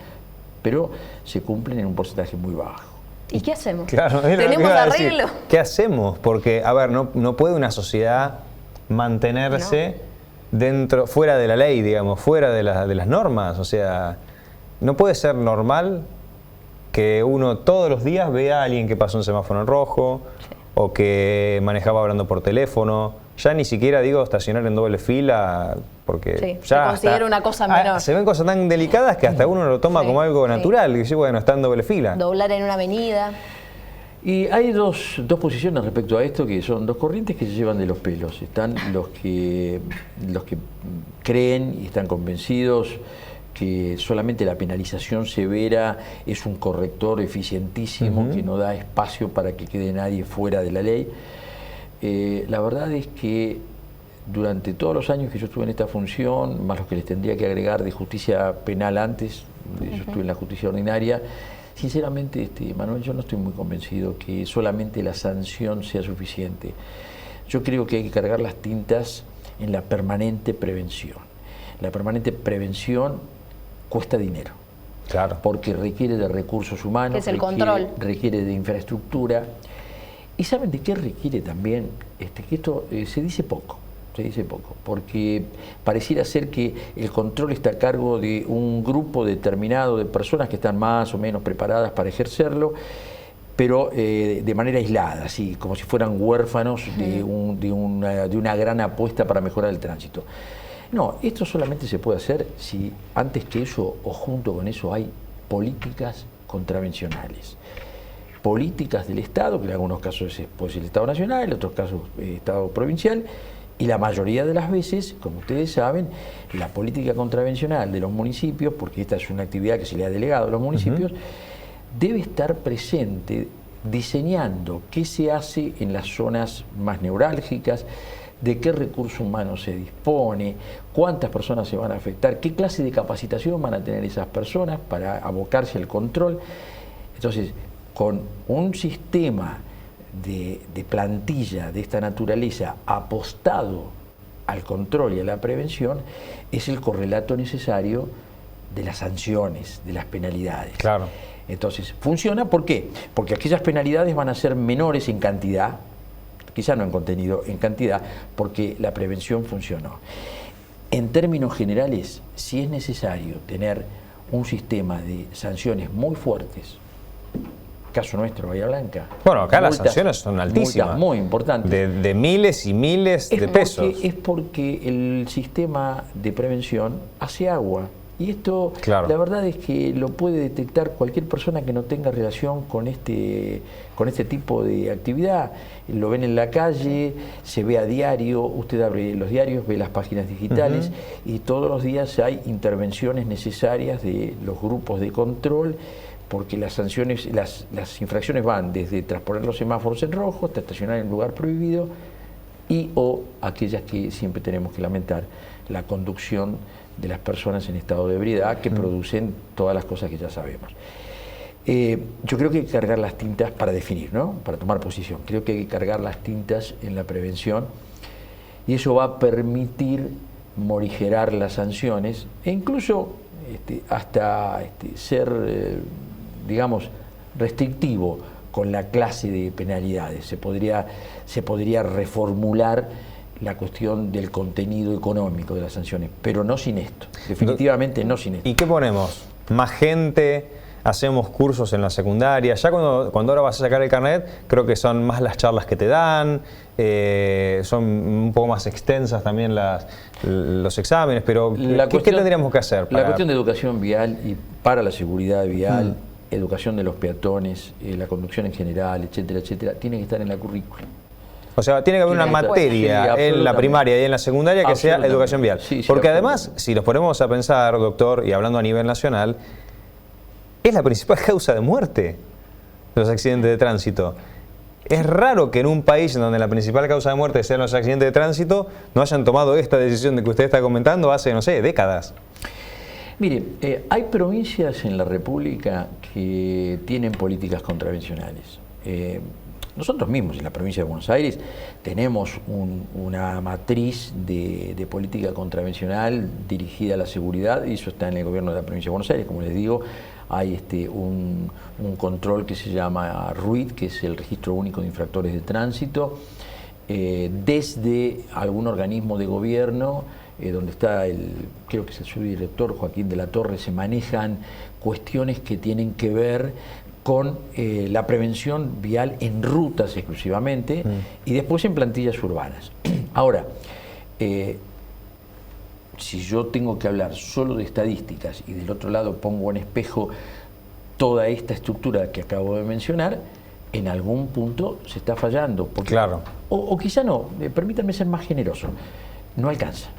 pero se cumplen en un porcentaje muy bajo. ¿Y qué hacemos? Claro, era lo que ¿Tenemos iba a decir. arreglo? ¿Qué hacemos? Porque, a ver, no puede una sociedad mantenerse fuera de la ley, digamos, fuera de las normas. O sea, no puede ser normal que uno todos los días vea a alguien que pasó un semáforo en rojo o que manejaba hablando por teléfono. Ya ni siquiera digo estacionar en doble fila, porque Sí, ya se considera una cosa menor. se ven cosas tan delicadas que hasta uno lo toma como algo natural. Y dice, bueno, está en doble fila. Doblar en una avenida. Y hay dos posiciones respecto a esto, que son dos corrientes que se llevan de los pelos. Están los que creen y están convencidos que solamente la penalización severa es un corrector eficientísimo, que no da espacio para que quede nadie fuera de la ley. La verdad es que durante todos los años que yo estuve en esta función, más los que les tendría que agregar de justicia penal antes, yo estuve en la justicia ordinaria, sinceramente, Manuel, yo no estoy muy convencido que solamente la sanción sea suficiente. Yo creo que hay que cargar las tintas en la permanente prevención. La permanente prevención cuesta dinero. Claro. Porque requiere de recursos humanos, Que es el control. requiere de infraestructura. ¿Y saben de qué requiere también? Que esto se dice poco, porque pareciera ser que el control está a cargo de un grupo determinado de personas que están más o menos preparadas para ejercerlo, pero de manera aislada, así como si fueran huérfanos de una gran apuesta para mejorar el tránsito. No, esto solamente se puede hacer si antes que eso o junto con eso hay políticas contravencionales. Políticas del Estado, que en algunos casos puede ser el Estado Nacional, en otros casos Estado Provincial, y la mayoría de las veces, como ustedes saben, la política contravencional de los municipios, porque esta es una actividad que se le ha delegado a los municipios, debe estar presente diseñando qué se hace en las zonas más neurálgicas, de qué recurso humano se dispone, cuántas personas se van a afectar, qué clase de capacitación van a tener esas personas para abocarse al control. Entonces, con un sistema de plantilla de esta naturaleza apostado al control y a la prevención, es el correlato necesario de las sanciones, de las penalidades. Claro. Entonces, funciona, ¿por qué? Porque aquellas penalidades van a ser menores en cantidad, quizá no en contenido, en cantidad, porque la prevención funcionó. En términos generales, si es necesario tener un sistema de sanciones muy fuertes, caso nuestro, Bahía Blanca. Bueno, acá las sanciones son altísimas. Muy importantes. De miles y miles de pesos. Es porque el sistema de prevención hace agua. Y esto, claro, la verdad es que lo puede detectar cualquier persona que no tenga relación con este tipo de actividad. Lo ven en la calle, se ve a diario, usted abre los diarios, ve las páginas digitales y todos los días hay intervenciones necesarias de los grupos de control, porque las sanciones, las infracciones van desde trasponer los semáforos en rojo hasta estacionar en lugar prohibido y o aquellas que siempre tenemos que lamentar, la conducción de las personas en estado de ebriedad que producen todas las cosas que ya sabemos. Yo creo que hay que cargar las tintas para definir, ¿no? Para tomar posición. Creo que hay que cargar las tintas en la prevención y eso va a permitir morigerar las sanciones e incluso hasta ser, digamos, restrictivo con la clase de penalidades. Se podría reformular la cuestión del contenido económico de las sanciones, pero no sin esto, definitivamente no sin esto. ¿Y qué ponemos? ¿Más gente? ¿Hacemos cursos en la secundaria? Ya cuando ahora vas a sacar el carnet, creo que son más las charlas que te dan, son un poco más extensas también los exámenes, pero ¿qué tendríamos que hacer? La cuestión de educación vial y para la seguridad vial, educación de los peatones, la conducción en general, etcétera, etcétera, tiene que estar en la currícula. O sea, tiene que haber una materia en la primaria y en la secundaria que sea educación vial. Sí, porque además, si nos ponemos a pensar, doctor, y hablando a nivel nacional, es la principal causa de muerte, los accidentes de tránsito. Es raro que en un país en donde la principal causa de muerte sean los accidentes de tránsito no hayan tomado esta decisión de que usted está comentando hace, no sé, décadas. Mire, hay provincias en la República que tienen políticas contravencionales. Nosotros mismos en la provincia de Buenos Aires tenemos una matriz de política contravencional dirigida a la seguridad y eso está en el gobierno de la provincia de Buenos Aires. Como les digo, hay un control que se llama RUIT, que es el Registro Único de Infractores de Tránsito, desde algún organismo de gobierno, donde está creo que es el subdirector Joaquín de la Torre, se manejan cuestiones que tienen que ver con la prevención vial en rutas exclusivamente y después en plantillas urbanas. Ahora, si yo tengo que hablar solo de estadísticas y del otro lado pongo en espejo toda esta estructura que acabo de mencionar, en algún punto se está fallando. Porque, claro. O quizá no, permítanme ser más generoso, no alcanza.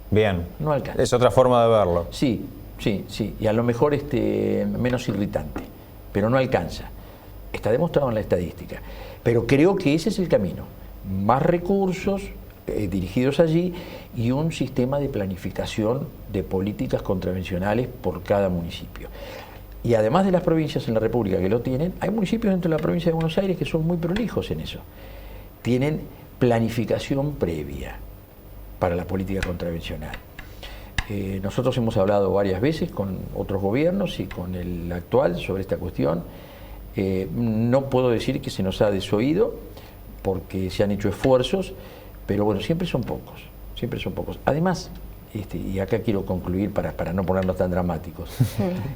Bien. No alcanza. Es otra forma de verlo. Sí, y a lo mejor menos irritante, pero no alcanza. Está demostrado en la estadística. Pero creo que ese es el camino. Más recursos dirigidos allí y un sistema de planificación de políticas contravencionales por cada municipio. Y además de las provincias en la República que lo tienen, hay municipios dentro de la provincia de Buenos Aires que son muy prolijos en eso. Tienen planificación previa para la política contravencional. Nosotros hemos hablado varias veces con otros gobiernos y con el actual sobre esta cuestión. No puedo decir que se nos ha desoído porque se han hecho esfuerzos, pero bueno, siempre son pocos. Además, y acá quiero concluir para no ponernos tan dramáticos,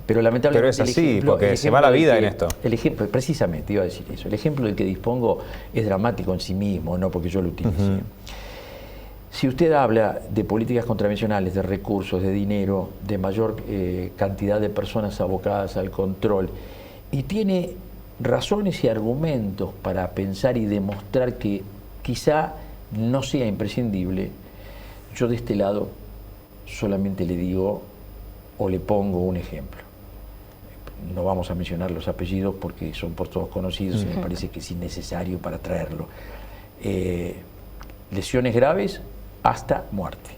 pero lamentablemente... Pero es así, porque se va la vida en esto. El ejemplo, precisamente iba a decir eso, el ejemplo del que dispongo es dramático en sí mismo, no porque yo lo utilicé. Si usted habla de políticas contravencionales, de recursos, de dinero, de mayor cantidad de personas abocadas al control, y tiene razones y argumentos para pensar y demostrar que quizá no sea imprescindible, yo de este lado solamente le digo o le pongo un ejemplo. No vamos a mencionar los apellidos porque son por todos conocidos y me parece que es innecesario para traerlo. Lesiones graves hasta muerte.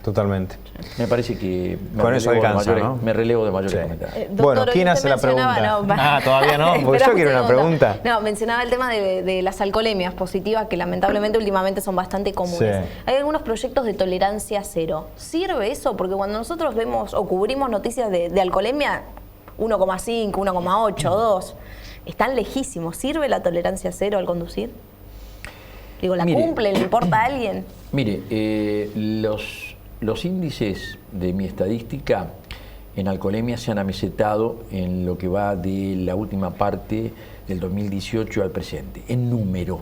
Totalmente. Me parece que con eso alcanza, ¿no? Me relevo de mayores comentarios. Bueno, ¿quién hace la pregunta? ¿Todavía no? Porque yo quiero una pregunta. No, mencionaba el tema de las alcoholemias positivas que lamentablemente últimamente son bastante comunes. Sí. Hay algunos proyectos de tolerancia cero. ¿Sirve eso? Porque cuando nosotros vemos o cubrimos noticias de alcoholemia, 1,5, 1,8, 2, están lejísimos. ¿Sirve la tolerancia cero al conducir? Digo, ¿la cumple? ¿Le importa a alguien? Mire, los índices de mi estadística en alcoholemia se han amesetado en lo que va de la última parte del 2018 al presente, en número,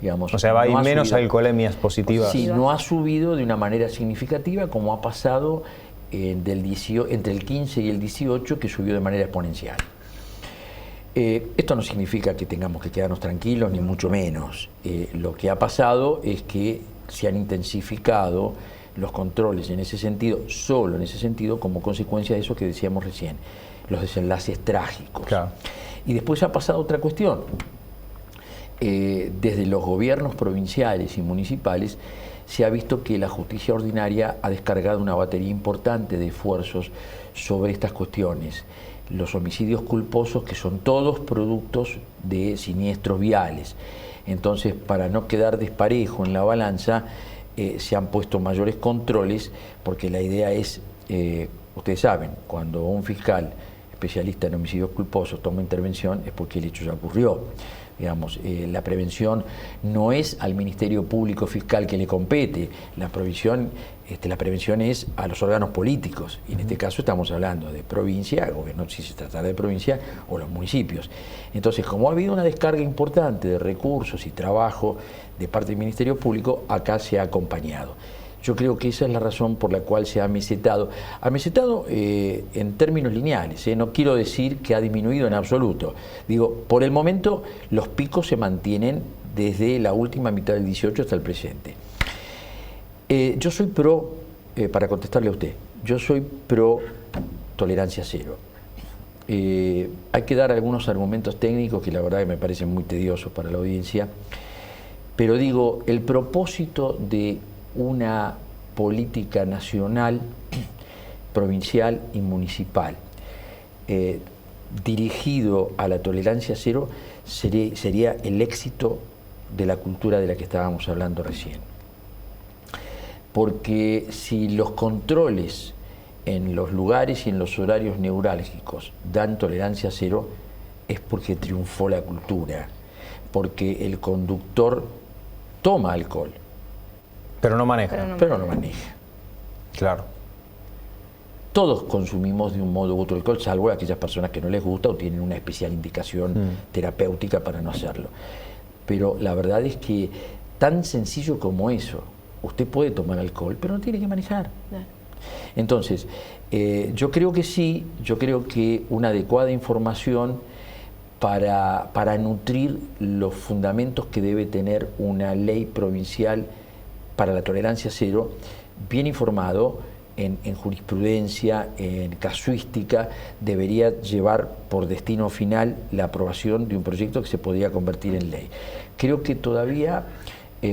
digamos. O sea, hay menos alcoholemias positivas. Sí, no ha subido de una manera significativa como ha pasado entre el 15 y el 18, que subió de manera exponencial. Esto no significa que tengamos que quedarnos tranquilos, ni mucho menos. Lo que ha pasado es que se han intensificado los controles en ese sentido, solo en ese sentido, como consecuencia de eso que decíamos recién, los desenlaces trágicos. Claro. Y después ha pasado otra cuestión. Desde los gobiernos provinciales y municipales se ha visto que la justicia ordinaria ha descargado una batería importante de esfuerzos sobre estas cuestiones. los homicidios culposos, que son todos productos de siniestros viales. Entonces, para no quedar desparejo en la balanza, se han puesto mayores controles, porque la idea es, ustedes saben, cuando un fiscal especialista en homicidios culposos toma intervención es porque el hecho ya ocurrió. Digamos, la prevención no es al Ministerio Público Fiscal que le compete, la prevención es a los órganos políticos, y en este caso estamos hablando de provincia, gobierno, si se trata de provincia, o los municipios. Entonces, como ha habido una descarga importante de recursos y trabajo de parte del Ministerio Público, acá se ha acompañado. Yo creo que esa es la razón por la cual se ha mesetado. Ha mesetado en términos lineales, no quiero decir que ha disminuido en absoluto. Digo, por el momento los picos se mantienen desde la última mitad del 18 hasta el presente. Yo soy pro, para contestarle a usted, yo soy pro tolerancia cero. Hay que dar algunos argumentos técnicos que la verdad que me parecen muy tediosos para la audiencia, pero digo, el propósito de una política nacional, provincial y municipal dirigido a la tolerancia cero sería el éxito de la cultura de la que estábamos hablando recién. Porque si los controles en los lugares y en los horarios neurálgicos dan tolerancia cero, es porque triunfó la cultura, porque el conductor toma alcohol. Pero no maneja. Pero no maneja. Claro. Todos consumimos de un modo u otro alcohol, salvo aquellas personas que no les gusta o tienen una especial indicación terapéutica para no hacerlo. Pero la verdad es que tan sencillo como eso, usted puede tomar alcohol, pero no tiene que manejar. Entonces, yo creo que sí, yo creo que una adecuada información para nutrir los fundamentos que debe tener una ley provincial para la tolerancia cero, bien informado en jurisprudencia, en casuística, debería llevar por destino final la aprobación de un proyecto que se podría convertir en ley. Creo que todavía,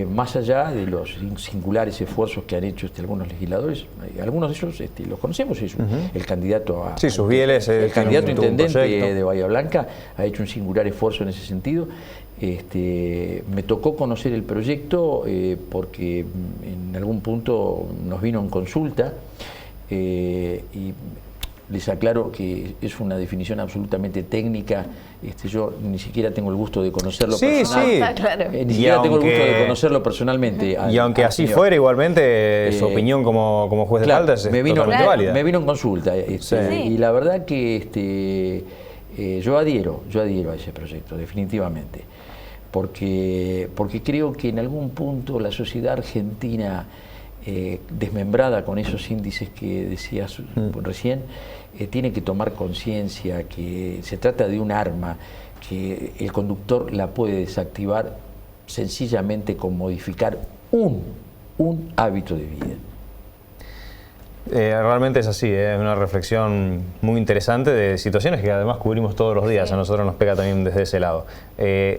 más allá de los singulares esfuerzos que han hecho algunos legisladores, algunos de ellos los conocemos, el candidato a sus bieles, el candidato intendente de Bahía Blanca ha hecho un singular esfuerzo en ese sentido. Me tocó conocer el proyecto porque en algún punto nos vino en consulta y les aclaro que es una definición absolutamente técnica. Yo ni siquiera tengo el gusto de conocerlo personalmente. Ni siquiera tengo el gusto de conocerlo personalmente. Y aunque así fuera, igualmente su opinión como juez de falta es totalmente válida. Me vino en consulta y la verdad que yo adhiero a ese proyecto, definitivamente. Porque creo que en algún punto la sociedad argentina, desmembrada con esos índices que decías recién, tiene que tomar conciencia que se trata de un arma, que el conductor la puede desactivar sencillamente con modificar un hábito de vida. Realmente es así, es una reflexión muy interesante de situaciones que además cubrimos todos los días, a nosotros nos pega también desde ese lado.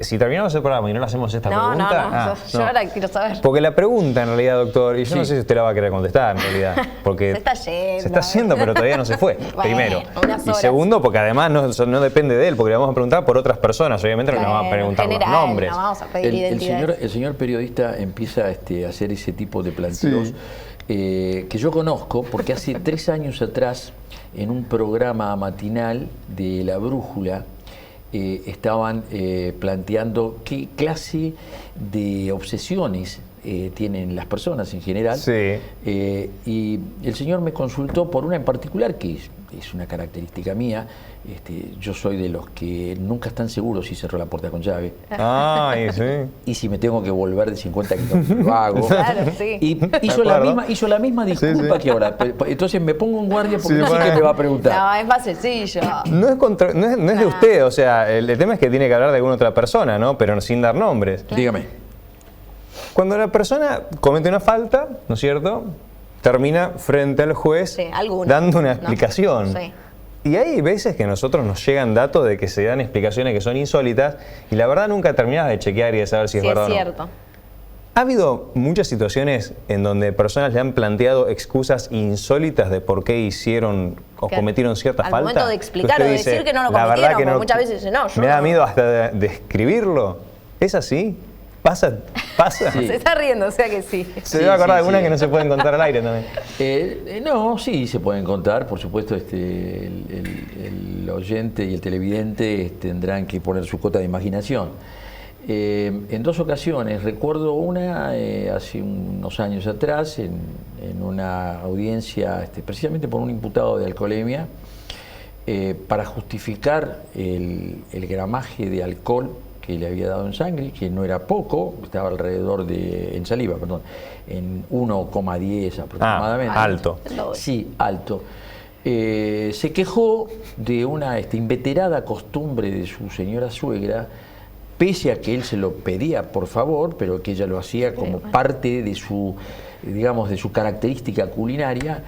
Si terminamos el programa y no le hacemos esta pregunta... Yo ahora quiero saber. Porque la pregunta en realidad, doctor, y yo no sé si usted la va a querer contestar en realidad, porque se está yendo, pero todavía no se fue, primero. Y segundo, porque además no depende de él, porque le vamos a preguntar por otras personas, obviamente no le vamos a preguntar los nombres. No vamos a pedir identidades. El señor periodista empieza a hacer ese tipo de planteos que yo conozco porque hace 3 años atrás en un programa matinal de La Brújula estaban planteando qué clase de obsesiones tienen las personas en general y el señor me consultó por una en particular que es una característica mía. Yo soy de los que nunca están seguros si cerró la puerta con llave. Y si me tengo que volver de 50 kilómetros, lo hago. Y hizo la misma disculpa que ahora. Entonces me pongo en guardia porque no sé qué me va a preguntar. No, es más sencillo. No es de usted, o sea, el tema es que tiene que hablar de alguna otra persona, ¿no? Pero sin dar nombres. Dígame. Cuando la persona comete una falta, ¿no es cierto?, termina frente al juez dando una explicación. Y hay veces que a nosotros nos llegan datos de que se dan explicaciones que son insólitas y la verdad nunca terminás de chequear y de saber si es verdad o no. Cierto. ¿Ha habido muchas situaciones en donde personas le han planteado excusas insólitas de por qué hicieron o cometieron cierta falta. Al momento de explicar o de decir que no lo la verdad cometieron, que porque muchas veces dicen, no, yo me da no. miedo hasta de escribirlo. ¿Es así? ¿Pasa? Sí. Se está riendo, o sea que sí. Se debe acordar de alguna que no se pueden contar al aire también. No, sí se pueden contar. Por supuesto, el oyente y el televidente tendrán que poner su cota de imaginación. En 2 ocasiones, recuerdo una hace unos años atrás, en una audiencia, precisamente por un imputado de alcoholemia, para justificar el gramaje de alcohol que le había dado en sangre, que no era poco, estaba alrededor de, en saliva, perdón, en 1,10 aproximadamente. Alto. Sí, alto. Se quejó de una inveterada costumbre de su señora suegra, pese a que él se lo pedía por favor, pero que ella lo hacía como parte de su, digamos, de su característica culinaria.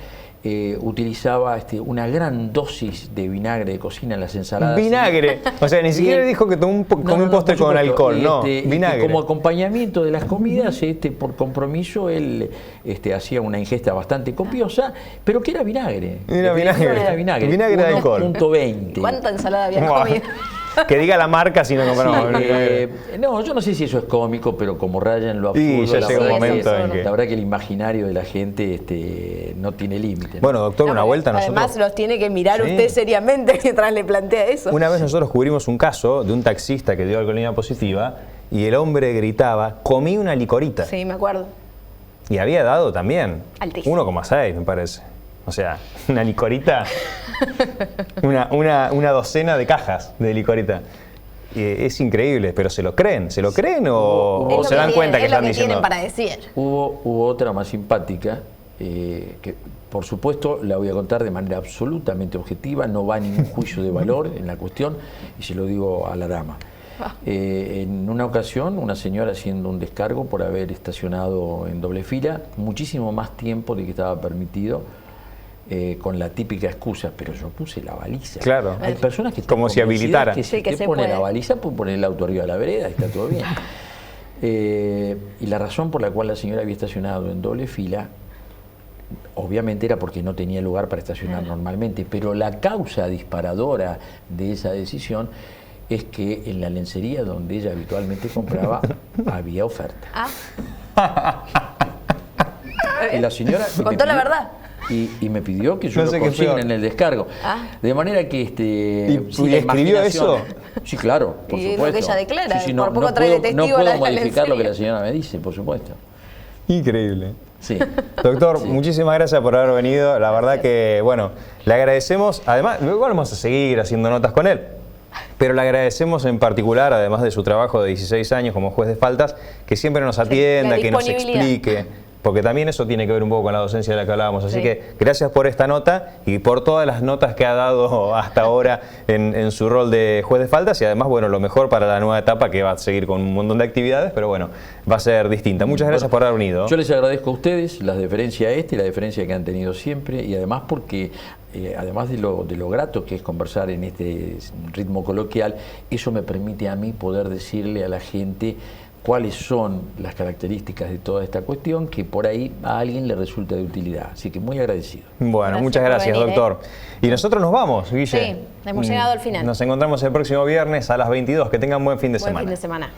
Utilizaba una gran dosis de vinagre de cocina en las ensaladas. ¿Vinagre? O sea, ni siquiera dijo que tomó un postre con alcohol, no, vinagre. Y como acompañamiento de las comidas, por compromiso, él hacía una ingesta bastante copiosa, pero que era vinagre. Era vinagre. Vinagre de alcohol. 1.20. ¿Cuánta ensalada había comido? Que diga la marca si no compramos. No, yo no sé si eso es cómico, pero como raya en lo absurdo, ya llega un momento en que... La verdad que el imaginario de la gente no tiene límite. Bueno, doctor, una vuelta nosotros... Además los tiene que mirar usted seriamente mientras le plantea eso. Una vez nosotros cubrimos un caso de un taxista que dio alcoholemia positiva y el hombre gritaba, comí una licorita. Sí, me acuerdo. Y había dado también altísimo. 1,6 me parece. O sea, una licorita, una docena de cajas de licorita. Es increíble, pero ¿se lo creen? ¿Se lo creen o se dan cuenta que están diciendo? Es lo que tienen para decir. Hubo otra más simpática, que por supuesto la voy a contar de manera absolutamente objetiva, no va a ningún juicio de valor en la cuestión, y se lo digo a la dama. En una ocasión, una señora haciendo un descargo por haber estacionado en doble fila, muchísimo más tiempo de que estaba permitido, con la típica excusa, pero yo puse la baliza. Claro. Hay personas que están como si habilitara. Que si usted pone la baliza, puede poner el auto arriba de la vereda y está todo bien. Y la razón por la cual la señora había estacionado en doble fila, obviamente era porque no tenía lugar para estacionar normalmente, pero la causa disparadora de esa decisión es que en la lencería donde ella habitualmente compraba había oferta. Y la señora contó la verdad. Y me pidió que yo lo consigne en el descargo. De manera que ¿Y escribió eso? Sí, claro, por y supuesto. lo que ella declara, Sí, por poco trae de testigo no puedo la modificar lo que lencería. la señora me dice, por supuesto. Increíble. Sí. Doctor, muchísimas gracias por haber venido. La verdad que, bueno, le agradecemos. Además, luego vamos a seguir haciendo notas con él. Pero le agradecemos en particular, además de su trabajo de 16 años como juez de faltas, que siempre nos atienda, que nos explique. Porque también eso tiene que ver un poco con la docencia de la que hablábamos. Así que gracias por esta nota y por todas las notas que ha dado hasta ahora en su rol de juez de faltas. Y además, bueno, lo mejor para la nueva etapa, que va a seguir con un montón de actividades, pero bueno, va a ser distinta. Muchas gracias por haber venido. Yo les agradezco a ustedes la deferencia y la deferencia que han tenido siempre, y además porque, además de lo grato que es conversar en este ritmo coloquial, eso me permite a mí poder decirle a la gente cuáles son las características de toda esta cuestión, que por ahí a alguien le resulta de utilidad. Así que muy agradecido. Bueno, muchas gracias, doctor. Y nosotros nos vamos, Guille. Sí, hemos llegado al final. Nos encontramos el próximo viernes a las 22. Que tengan buen fin de semana. Buen fin de semana.